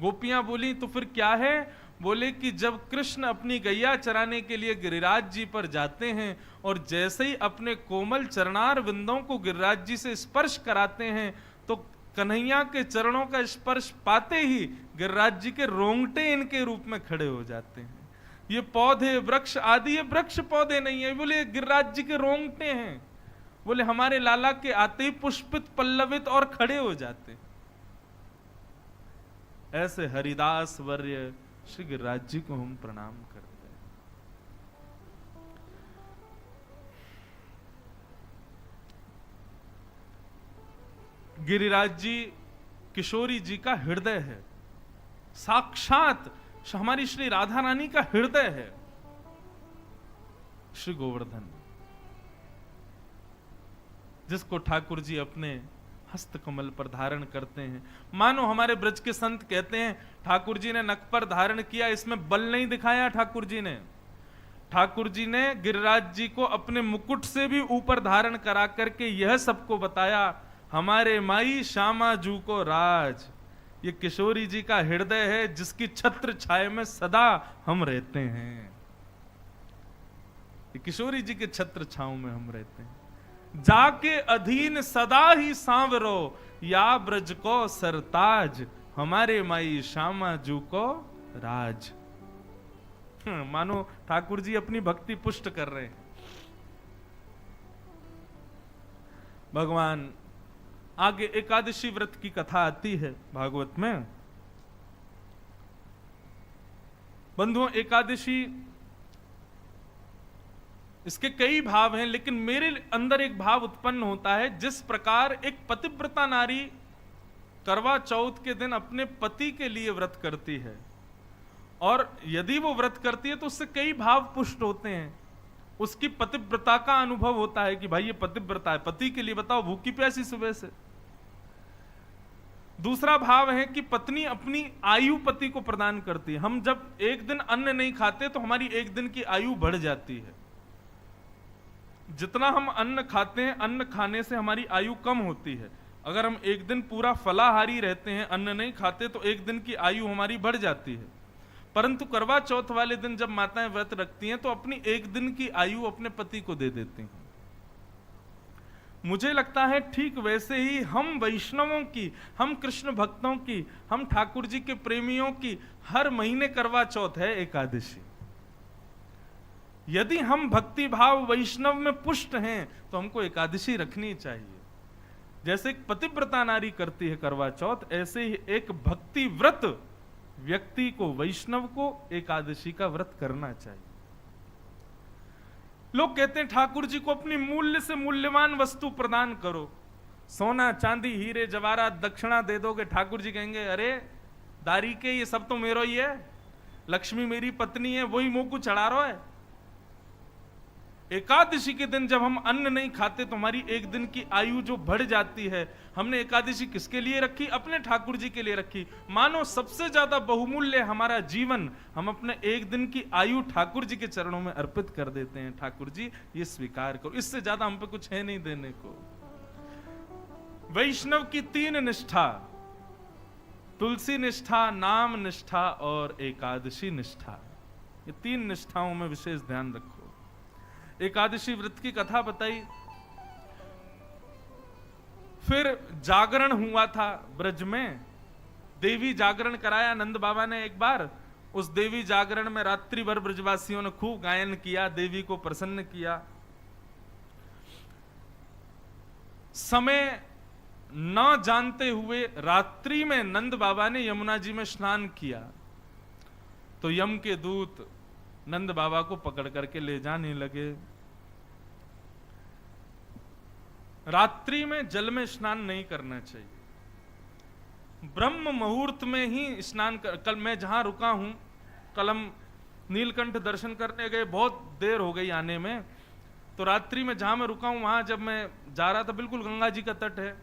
गोपियां बोली तो फिर क्या है? बोले कि जब कृष्ण अपनी गैया चराने के लिए गिरिराज जी पर जाते हैं और जैसे ही अपने कोमल चरणार विंदों को गिरिराज जी से स्पर्श कराते हैं तो कन्हैया के चरणों का स्पर्श पाते ही गिरिराज जी के रोंगटे इनके रूप में खड़े हो जाते हैं। ये पौधे वृक्ष आदि ये वृक्ष पौधे नहीं है, बोले गिरिराज जी के रोंगटे हैं। बोले हमारे लाला के आते ही पुष्पित पल्लवित और खड़े हो जाते हैं। ऐसे हरिदास वर्य श्री गिरिराज जी को हम प्रणाम करते हैं। गिरिराज जी किशोरी जी का हृदय है, साक्षात हमारी श्री राधा रानी का हृदय है श्री गोवर्धन, जिसको ठाकुर जी अपने हस्त कमल पर धारण करते हैं। मानो हमारे ब्रज के संत कहते हैं ठाकुर जी ने नख पर धारण किया, इसमें बल नहीं दिखाया ठाकुर जी ने। ठाकुर जी ने गिरिराज जी को अपने मुकुट से भी ऊपर धारण करा करके यह सबको बताया, हमारे माई श्यामा जू को राज। ये किशोरी जी का हृदय है, जिसकी छत्र छाया में सदा हम रहते हैं। ये किशोरी जी के छत्र छाव में हम रहते हैं। जाके अधीन सदा ही सांवरो, या ब्रज को सरताज, हमारे माई श्यामा जू को राज। मानो ठाकुर जी अपनी भक्ति पुष्ट कर रहे हैं। भगवान आगे एकादशी व्रत की कथा आती है भागवत में। बंधुओं, एकादशी इसके कई भाव हैं, लेकिन मेरे अंदर एक भाव उत्पन्न होता है, जिस प्रकार एक पतिव्रता नारी करवा चौथ के दिन अपने पति के लिए व्रत करती है, और यदि वो व्रत करती है तो उससे कई भाव पुष्ट होते हैं। उसकी पतिव्रता का अनुभव होता है कि भाई ये पतिव्रता है, पति के लिए बताओ भूखी प्यासी सुबह से। दूसरा भाव है कि पत्नी अपनी आयु पति को प्रदान करती है। हम जब एक दिन अन्न नहीं खाते तो हमारी एक दिन की आयु बढ़ जाती है। जितना हम अन्न खाते हैं, अन्न खाने से हमारी आयु कम होती है। अगर हम एक दिन पूरा फलाहारी रहते हैं, अन्न नहीं खाते, तो एक दिन की आयु हमारी बढ़ जाती है। परंतु करवा चौथ वाले दिन जब माताएं व्रत रखती हैं तो अपनी एक दिन की आयु अपने पति को दे देती हैं। मुझे लगता है ठीक वैसे ही हम वैष्णवों की, हम कृष्ण भक्तों की, हम ठाकुर जी के प्रेमियों की हर महीने करवा चौथ है एकादशी। यदि हम भक्ति भाव वैष्णव में पुष्ट हैं तो हमको एकादशी रखनी चाहिए। जैसे एक पतिव्रता नारी करती है करवा चौथ, ऐसे ही एक भक्ति व्रत व्यक्ति को, वैष्णव को एकादशी का व्रत करना चाहिए। लोग कहते हैं ठाकुर जी को अपनी मूल्य से मूल्यवान वस्तु प्रदान करो, सोना चांदी हीरे जवाहरात दक्षिणा दे दोगे। ठाकुर जी कहेंगे अरे दारी के ये सब तो मेरो ही है, लक्ष्मी मेरी पत्नी है, वही मुंह को चढ़ा रहा है। एकादशी के दिन जब हम अन्न नहीं खाते तो हमारी एक दिन की आयु जो बढ़ जाती है। हमने एकादशी किसके लिए रखी? अपने ठाकुर जी के लिए रखी। मानो सबसे ज्यादा बहुमूल्य हमारा जीवन हम अपने एक दिन की आयु ठाकुर जी के चरणों में अर्पित कर देते हैं। ठाकुर जी ये स्वीकार करो, इससे ज्यादा हम पे कुछ है नहीं देने को। वैष्णव की 3 निष्ठा, तुलसी निष्ठा, नाम निष्ठा और एकादशी निष्ठा, ये 3 निष्ठाओं में विशेष ध्यान रखो। एकादशी व्रत की कथा बताई, फिर जागरण हुआ था ब्रज में, देवी जागरण कराया नंद बाबा ने एक बार। उस देवी जागरण में रात्रि भर ब्रजवासियों ने खूब गायन किया, देवी को प्रसन्न किया। समय न जानते हुए रात्रि में नंद बाबा ने यमुना जी में स्नान किया, तो यम के दूत नंद बाबा को पकड़ करके ले जाने लगे। रात्रि में जल में स्नान नहीं करना चाहिए, ब्रह्म मुहूर्त में ही स्नान कर। कल मैं जहां रुका हूं, कल हम नीलकंठ दर्शन करने गए, बहुत देर हो गई आने में, तो रात्रि में जहां मैं रुका हूं वहां जब मैं जा रहा था, बिल्कुल गंगा जी का तट है,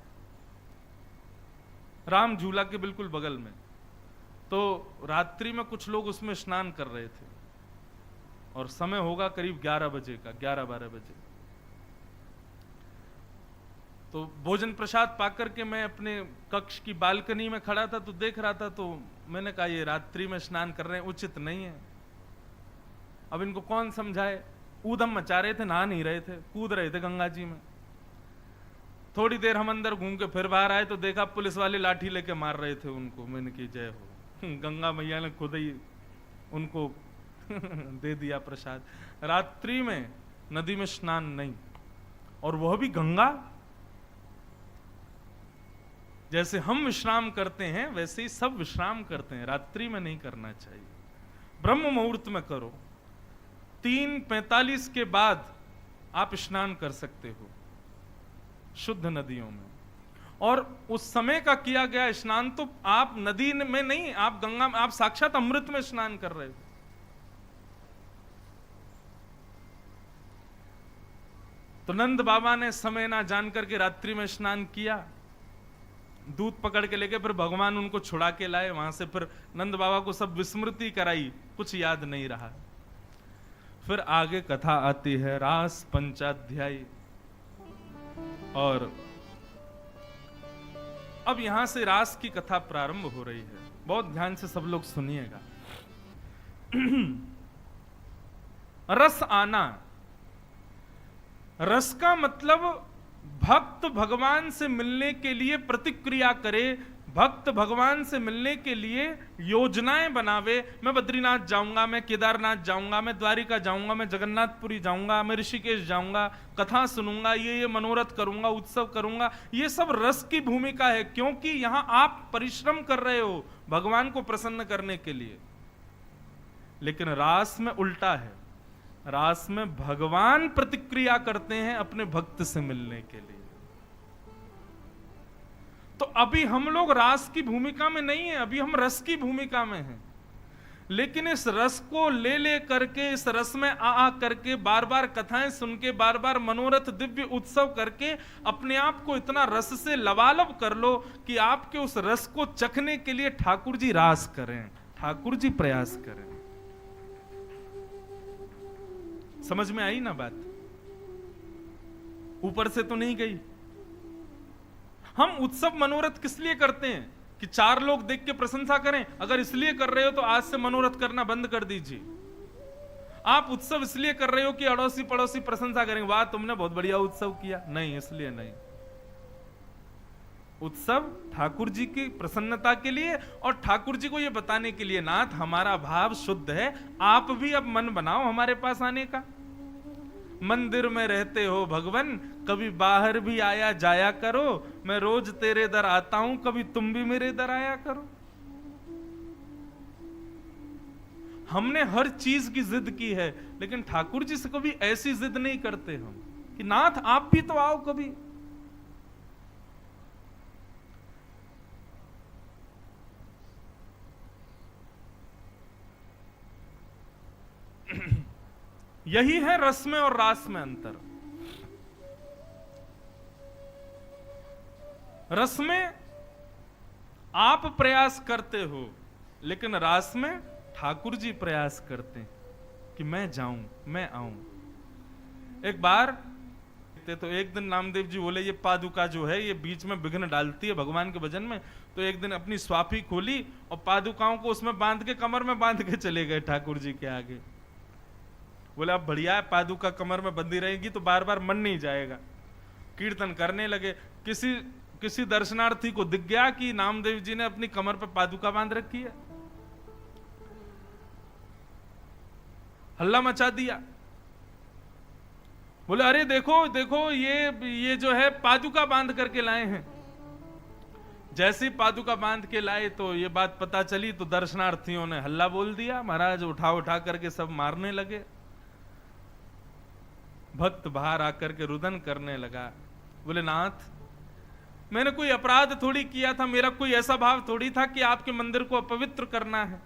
राम झूला के बिल्कुल बगल में। तो रात्रि में कुछ लोग उसमें स्नान कर रहे थे और समय होगा करीब 11 बजे का, 11-12 बजे। तो भोजन प्रसाद पाकर के मैं अपने कक्ष की बालकनी में खड़ा था, तो देख रहा था, तो मैंने कहा ये रात्रि में स्नान कर रहे हैं, उचित नहीं है। अब इनको कौन समझाए, ऊधम मचा रहे थे, नहा नहीं रहे थे, कूद रहे थे गंगा जी में। थोड़ी देर हम अंदर घूम के फिर बाहर आए तो देखा पुलिस वाले लाठी लेके मार रहे थे उनको। मैंने की जय हो, गंगा मैया ने खुद ही उनको दे दिया प्रसाद। रात्रि में नदी में स्नान नहीं, और वह भी गंगा। जैसे हम विश्राम करते हैं वैसे ही सब विश्राम करते हैं। रात्रि में नहीं करना चाहिए, ब्रह्म मुहूर्त में करो। 3:45 के बाद आप स्नान कर सकते हो शुद्ध नदियों में, और उस समय का किया गया स्नान तो आप नदी में नहीं, आप गंगा में, आप साक्षात अमृत में स्नान कर रहे हो। तो नंद बाबा ने समय ना जान करके रात्रि में स्नान किया, दूध पकड़ के लेके, फिर भगवान उनको छुड़ा के लाए वहां से। फिर नंद बाबा को सब विस्मृति कराई, कुछ याद नहीं रहा। फिर आगे कथा आती है रास पंचाध्यायी, और अब यहां से रास की कथा प्रारंभ हो रही है। बहुत ध्यान से सब लोग सुनिएगा। रस आना, रस का मतलब भक्त भगवान से मिलने के लिए प्रतिक्रिया करे, भक्त भगवान से मिलने के लिए योजनाएं बनावे। मैं बद्रीनाथ जाऊंगा, मैं केदारनाथ जाऊंगा, मैं द्वारिका जाऊंगा, मैं जगन्नाथपुरी जाऊंगा, मैं ऋषिकेश जाऊंगा, कथा सुनूंगा, ये मनोरथ करूंगा, उत्सव करूंगा। ये सब रस की भूमिका है, क्योंकि यहां आप परिश्रम कर रहे हो भगवान को प्रसन्न करने के लिए। लेकिन रास में उल्टा है, रास में भगवान प्रतिक्रिया करते हैं अपने भक्त से मिलने के लिए। तो अभी हम लोग रास की भूमिका में नहीं है, अभी हम रस की भूमिका में हैं। लेकिन इस रस को ले ले करके, इस रस में आ करके, बार बार कथाएं सुन के, बार बार मनोरथ दिव्य उत्सव करके अपने आप को इतना रस से लबालब कर लो कि आपके उस रस को चखने के लिए ठाकुर जी रास करें, ठाकुर जी प्रयास करें। समझ में आई ना बात? ऊपर से तो नहीं गई। हम उत्सव मनोरथ किस लिए करते हैं? कि 4 लोग देख के प्रशंसा करें। अगर इसलिए कर रहे हो तो आज से मनोरथ करना बंद कर दीजिए। आप उत्सव इसलिए कर रहे हो कि अड़ोसी पड़ोसी प्रशंसा करेंगे, वाह तुमने बहुत बढ़िया उत्सव किया। नहीं, इसलिए नहीं। उत्सव ठाकुर जी की प्रसन्नता के लिए, और ठाकुर जी को यह बताने के लिए, नाथ हमारा भाव शुद्ध है, आप भी अब मन बनाओ हमारे पास आने का। मंदिर में रहते हो भगवान, कभी बाहर भी आया जाया करो। मैं रोज तेरे दर आता हूं, कभी तुम भी मेरे दर आया करो। हमने हर चीज की जिद की है, लेकिन ठाकुर जी से कभी ऐसी जिद नहीं करते हम कि नाथ आप भी तो आओ कभी। यही है रस में और रास में अंतर। रस में आप प्रयास करते हो, लेकिन रास में ठाकुर जी प्रयास करते हैं कि मैं जाऊं, मैं आऊं। एक बार तो एक दिन नामदेव जी बोले, ये पादुका जो है ये बीच में विघ्न डालती है भगवान के भजन में। तो एक दिन अपनी स्वाफी खोली और पादुकाओं को उसमें बांध के, कमर में बांध के चले गए ठाकुर जी के आगे। बोले अब बढ़िया है, पादुका कमर में बंधी रहेगी तो बार बार मन नहीं जाएगा। कीर्तन करने लगे। किसी दर्शनार्थी को दिख गया कि नामदेव जी ने अपनी कमर पर पादुका बांध रखी है, हल्ला मचा दिया। बोले अरे देखो देखो, ये जो है पादुका बांध करके लाए हैं। जैसे ही पादुका बांध के लाए तो ये बात पता चली, तो दर्शनार्थियों ने हल्ला बोल दिया, महाराज उठा उठा करके सब मारने लगे। भक्त बाहर आकर के रुदन करने लगा। बोले नाथ मैंने कोई अपराध थोड़ी किया था, मेरा कोई ऐसा भाव थोड़ी था कि आपके मंदिर को अपवित्र करना है।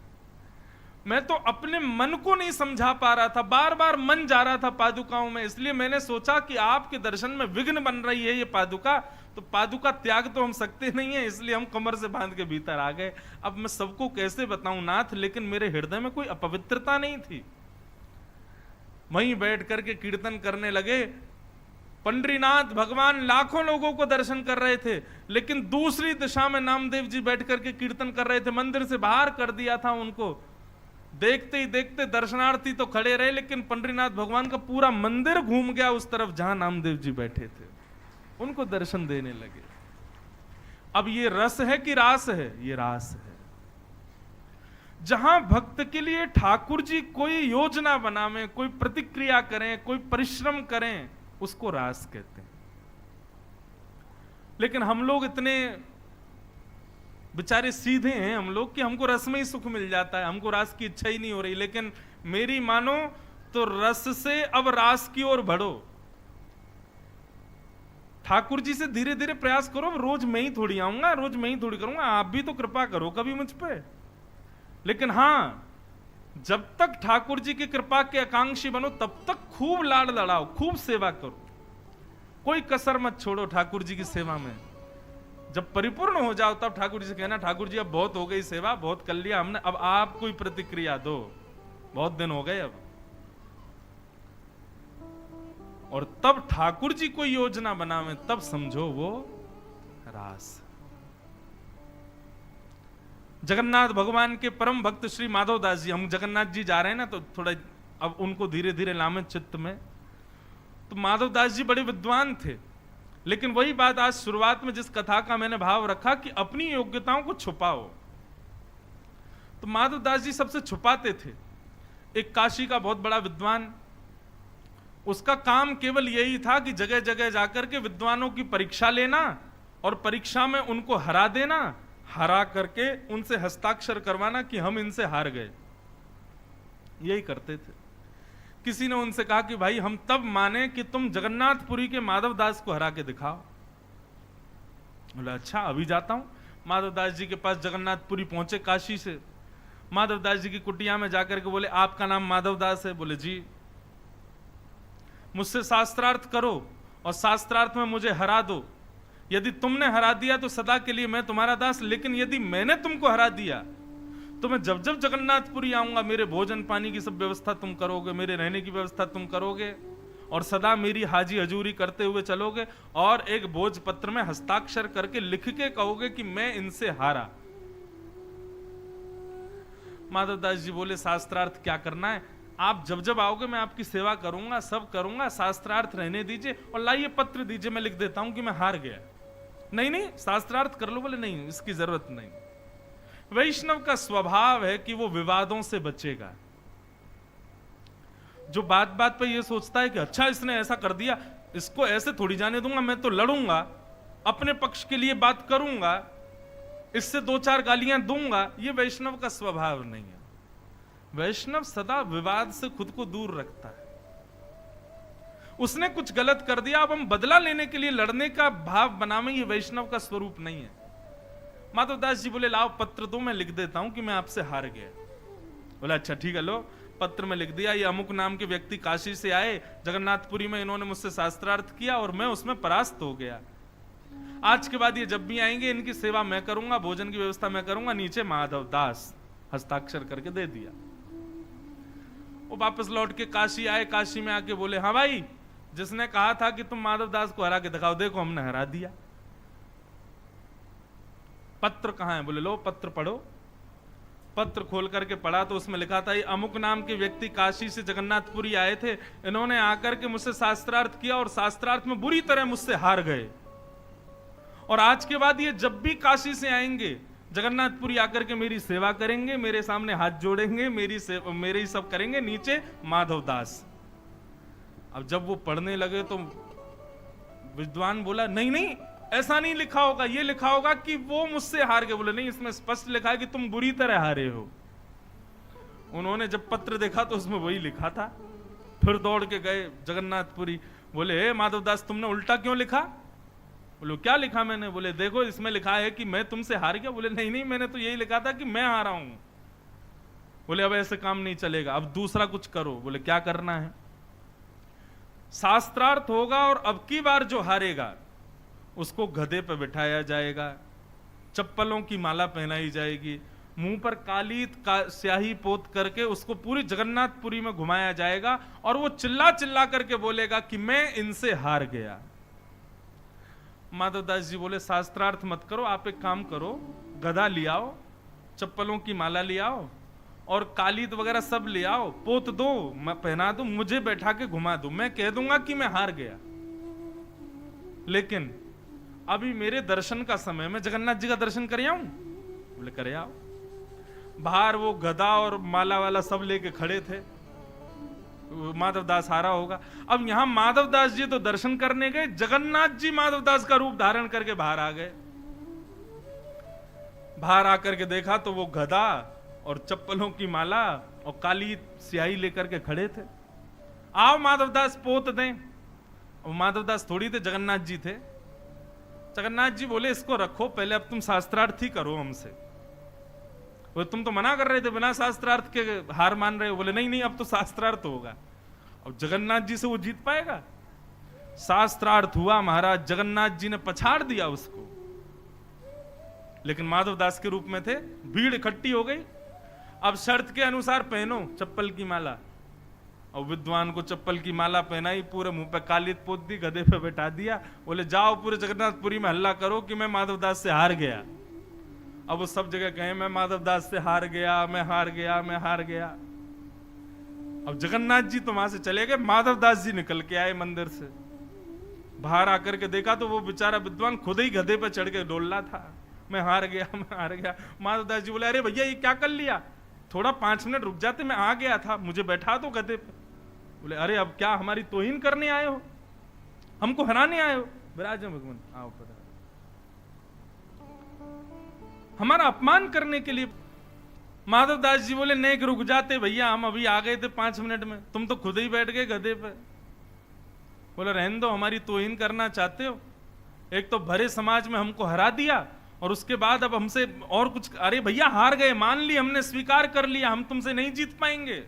मैं तो अपने मन को नहीं समझा पा रहा था, बार बार मन जा रहा था पादुकाओं में, इसलिए मैंने सोचा कि आपके दर्शन में विघ्न बन रही है ये पादुका, तो पादुका त्याग तो हम सकते नहीं है, इसलिए हम कमर से बांध के भीतर आ गए। अब मैं सबको कैसे बताऊं नाथ, लेकिन मेरे हृदय में कोई अपवित्रता नहीं थी। वहीं बैठ करके कीर्तन करने लगे। पंडरीनाथ भगवान लाखों लोगों को दर्शन कर रहे थे, लेकिन दूसरी दिशा में नामदेव जी बैठ करके कीर्तन कर रहे थे। मंदिर से बाहर कर दिया था उनको। देखते ही देखते दर्शनार्थी तो खड़े रहे, लेकिन पंडरीनाथ भगवान का पूरा मंदिर घूम गया उस तरफ जहां नामदेव जी बैठे थे, उनको दर्शन देने लगे। अब ये रस है कि रास है? ये रास है। जहां भक्त के लिए ठाकुर जी कोई योजना बनावे, कोई प्रतिक्रिया करें, कोई परिश्रम करें, उसको रास कहते हैं। लेकिन हम लोग इतने बेचारे सीधे हैं हम लोग कि हमको रस में ही सुख मिल जाता है, हमको रास की इच्छा ही नहीं हो रही। लेकिन मेरी मानो तो रस से अब रास की ओर बढ़ो। ठाकुर जी से धीरे धीरे प्रयास करो। रोज मैं ही थोड़ी आऊंगा, रोज मैं ही थोड़ी करूंगा, आप भी तो कृपा करो कभी मुझ पे। लेकिन हां, जब तक ठाकुर जी की कृपा के आकांक्षी बनो तब तक खूब लाड़ लड़ाओ, खूब सेवा करो, कोई कसर मत छोड़ो ठाकुर जी की सेवा में। जब परिपूर्ण हो जाओ तब ठाकुर जी से कहना, ठाकुर जी अब बहुत हो गई सेवा, बहुत कर लिया हमने, अब आप कोई प्रतिक्रिया दो, बहुत दिन हो गए अब। और तब ठाकुर जी कोई योजना बनावे, तब समझो वो रास। जगन्नाथ भगवान के परम भक्त श्री माधव दास जी, हम जगन्नाथ जी जा रहे हैं ना, तो थोड़ा अब उनको धीरे धीरे लामे चित्त में। तो माधव दास जी बड़े विद्वान थे, लेकिन वही बात आज शुरुआत में जिस कथा का मैंने भाव रखा कि अपनी योग्यताओं को छुपाओ, तो माधव दास जी सबसे छुपाते थे। एक काशी का बहुत बड़ा विद्वान, उसका काम केवल यही था कि जगह जगह जाकर के विद्वानों की परीक्षा लेना और परीक्षा में उनको हरा देना, हरा करके उनसे हस्ताक्षर करवाना कि हम इनसे हार गए। यही करते थे। किसी ने उनसे कहा कि भाई हम तब माने कि तुम जगन्नाथपुरी के माधव दास को हरा के दिखाओ। बोला अच्छा, अभी जाता हूं। माधव दास जी के पास जगन्नाथपुरी पहुंचे काशी से। माधव दास जी की कुटिया में जाकर के बोले, आपका नाम माधव दास है? बोले जी। मुझसे शास्त्रार्थ करो और शास्त्रार्थ में मुझे हरा दो। यदि तुमने हरा दिया तो सदा के लिए मैं तुम्हारा दास, लेकिन यदि मैंने तुमको हरा दिया तो मैं जब जब जगन्नाथपुरी आऊंगा मेरे भोजन पानी की सब व्यवस्था तुम करोगे, मेरे रहने की व्यवस्था तुम करोगे और सदा मेरी हाजी हजूरी करते हुए चलोगे और एक भोजपत्र में हस्ताक्षर करके लिख के कहोगे कि मैं इनसे हारा। माधव दास जी बोले, शास्त्रार्थ क्या करना है? आप जब जब आओगे मैं आपकी सेवा करूंगा, सब करूंगा, शास्त्रार्थ रहने दीजिए और लाइए पत्र दीजिए, मैं लिख देता हूं कि मैं हार गया। नहीं नहीं, शास्त्रार्थ कर लो। बोले नहीं, इसकी जरूरत नहीं। वैष्णव का स्वभाव है कि वो विवादों से बचेगा। जो बात बात पे ये सोचता है कि अच्छा इसने ऐसा कर दिया, इसको ऐसे थोड़ी जाने दूंगा, मैं तो लड़ूंगा, अपने पक्ष के लिए बात करूंगा, इससे दो चार गालियां दूंगा, ये वैष्णव का स्वभाव नहीं है। वैष्णव सदा विवाद से खुद को दूर रखता है। उसने कुछ गलत कर दिया, अब हम बदला लेने के लिए लड़ने का भाव बनावे, ये वैष्णव का स्वरूप नहीं है। माधव दास जी बोले, लाओ पत्र दो, मैं लिख देता हूं कि मैं आपसे हार गया। बोला अच्छा ठीक है, लो। पत्र में लिख दिया, ये अमुक नाम के व्यक्ति काशी से आए, जगन्नाथपुरी में इन्होंने मुझसे शास्त्रार्थ किया और मैं उसमें परास्त हो गया। आज के बाद ये जब भी आएंगे इनकी सेवा मैं करूंगा, भोजन की व्यवस्था मैं करूंगा। नीचे माधव दास हस्ताक्षर करके दे दिया। वो वापस लौट के काशी आए। काशी में आके बोले, हाँ भाई, जिसने कहा था कि तुम माधव दास को हरा के दिखाओ, देखो हमने हरा दिया। पत्र कहां है? बोले लो पत्र पढ़ो। पत्र खोल करके पढ़ा तो उसमें लिखा था, ये अमुक नाम के व्यक्ति काशी से जगन्नाथपुरी आए थे, इन्होंने आकर के मुझसे शास्त्रार्थ किया और शास्त्रार्थ में बुरी तरह मुझसे हार गए, और आज के बाद ये जब भी काशी से आएंगे जगन्नाथपुरी आकर के मेरी सेवा करेंगे, मेरे सामने हाथ जोड़ेंगे, मेरे ही सब करेंगे। नीचे माधव दास। अब जब वो पढ़ने लगे तो विद्वान बोला, नहीं नहीं, ऐसा नहीं लिखा होगा, ये लिखा होगा कि वो मुझसे हार गए। बोले नहीं, इसमें स्पष्ट लिखा है कि तुम बुरी तरह हारे हो। उन्होंने जब पत्र देखा तो उसमें वही लिखा था। फिर दौड़ के गए जगन्नाथपुरी। बोले, हे माधव दास, तुमने उल्टा क्यों लिखा? बोले क्या लिखा मैंने? बोले देखो इसमें लिखा है कि मैं तुमसे हार गया। बोले नहीं नहीं, मैंने तो यही लिखा था कि मैं हारा हूं। बोले अब ऐसे काम नहीं चलेगा, अब दूसरा कुछ करो। बोले क्या करना है? शास्त्रार्थ होगा और अब की बार जो हारेगा उसको गधे पे बिठाया जाएगा, चप्पलों की माला पहनाई जाएगी, मुंह पर काली स्याही पोत करके उसको पूरी जगन्नाथपुरी में घुमाया जाएगा और वो चिल्ला चिल्ला करके बोलेगा कि मैं इनसे हार गया। माधवदास जी बोले, शास्त्रार्थ मत करो, आप एक काम करो, गधा ले आओ, चप्पलों की माला ले आओ और कालीद वगैरह सब ले आओ, पोत दो, मैं पहना दूं, मुझे बैठा के घुमा दो, मैं कह दूंगा कि मैं हार गया। लेकिन अभी मेरे दर्शन का समय, मैं जगन्नाथ जी का दर्शन कर आऊं? बोले करे आओ। बाहर वो गधा और माला वाला सब लेके खड़े थे। माधवदास हारा होगा। अब यहां माधवदास जी तो दर्शन करने गए, जगन्नाथ जी माधवदास का रूप धारण करके बाहर आ गए। बाहर आकर के देखा तो वो गधा और चप्पलों की माला और काली स्याही लेकर के खड़े थे। आओ माधवदास पोत दें। और माधवदास थोड़ी थे, जगन्नाथ जी थे। जगन्नाथ जी बोले इसको रखो, पहले अब तुम शास्त्रार्थ ही करो हमसे। वो तुम तो मना कर रहे थे, बिना शास्त्रार्थ के हार मान रहे हो। बोले नहीं नहीं, अब तो शास्त्रार्थ होगा। अब जगन्नाथ जी से वो जीत पाएगा? शास्त्रार्थ हुआ महाराज, जगन्नाथ जी ने पछाड़ दिया उसको। लेकिन माधवदास के रूप में थे, भीड़ इकट्ठी हो गई। अब शर्त के अनुसार पहनो चप्पल की माला। और विद्वान को चप्पल की माला पहनाई, पूरे मुंह पे कालीत पोत दी, गधे पे बैठा दिया। बोले जाओ पूरे जगन्नाथपुरी में हल्ला करो कि मैं माधवदास से हार गया। अब वो सब जगह कहे मैं माधवदास से हार गया, मैं हार गया, मैं हार गया। अब जगन्नाथ जी तो वहां से चले गए, माधवदास जी निकल के आए मंदिर से। बाहर आकर के देखा तो वो बेचारा विद्वान खुद ही गधे पे चढ़ के डोल रहा था, मैं हार गया, मैं हार गया। माधवदास जी बोले अरे भैया ये क्या कर लिया, थोड़ा 5 मिनट रुक जाते, मैं आ गया था, मुझे बैठा दो गधे पे। बोले अरे अब क्या हमारी तौहीन करने आए हो, हमको हराने आए हो? विराजो भगवान, आओ पधारो। हमारा अपमान करने के लिए। माधवदास जी बोले नहीं रुक जाते भैया, हम अभी आ गए थे 5 मिनट में, तुम तो खुद ही बैठ गए गधे पे। बोले रहने दो, हमारी तौहीन करना चाहते हो? एक तो भरे समाज में हमको हरा दिया और उसके बाद अब हमसे और कुछ। अरे भैया हार गए, मान ली हमने, स्वीकार कर लिया, हम तुमसे नहीं जीत पाएंगे।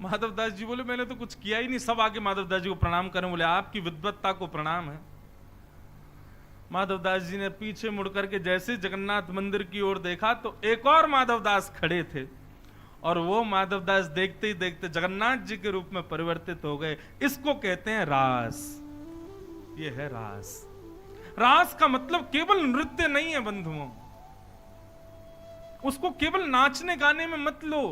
माधवदास जी बोले मैंने तो कुछ किया ही नहीं। सब आके माधवदास जी को प्रणाम करें। बोले आपकी विद्वत्ता को प्रणाम है। माधवदास जी ने पीछे मुड़ करके जैसे जगन्नाथ मंदिर की ओर देखा तो एक और माधवदास खड़े थे, और वो माधवदास देखते ही देखते जगन्नाथ जी के रूप में परिवर्तित हो गए। इसको कहते हैं रास। ये है रास। रास का मतलब केवल नृत्य नहीं है बंधुओं, उसको केवल नाचने गाने में मत लो।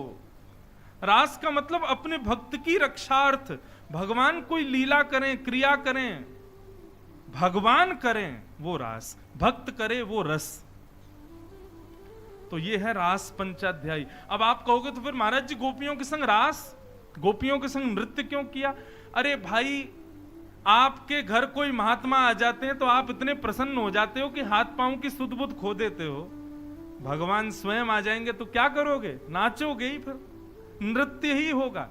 रास का मतलब अपने भक्त की रक्षार्थ भगवान कोई लीला करें, क्रिया करें, भगवान करें वो रास, भक्त करे वो रस। तो ये है रास पंचाध्यायी। अब आप कहोगे तो फिर महाराज जी गोपियों के संग रास, गोपियों के संग नृत्य क्यों किया? अरे भाई आपके घर कोई महात्मा आ जाते हैं तो आप इतने प्रसन्न हो जाते हो कि हाथ पांव की सुध बुध खो देते हो। भगवान स्वयं आ जाएंगे तो क्या करोगे? नाचोगे ही, फिर नृत्य ही होगा।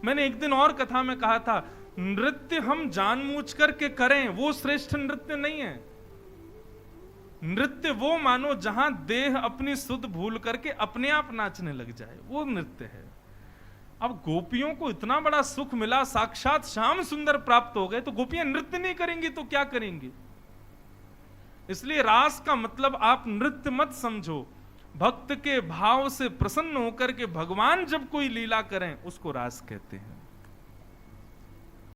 मैंने एक दिन और कथा में कहा था, नृत्य हम जानबूझ करके करें वो श्रेष्ठ नृत्य नहीं है। नृत्य वो मानो जहां देह अपनी सुध भूल करके अपने आप नाचने लग जाए, वो नृत्य है। अब गोपियों को इतना बड़ा सुख मिला, साक्षात श्याम सुंदर प्राप्त हो गए, तो गोपियां नृत्य नहीं करेंगी तो क्या करेंगी? इसलिए रास का मतलब आप नृत्य मत समझो, भक्त के भाव से प्रसन्न होकर के भगवान जब कोई लीला करें उसको रास कहते हैं।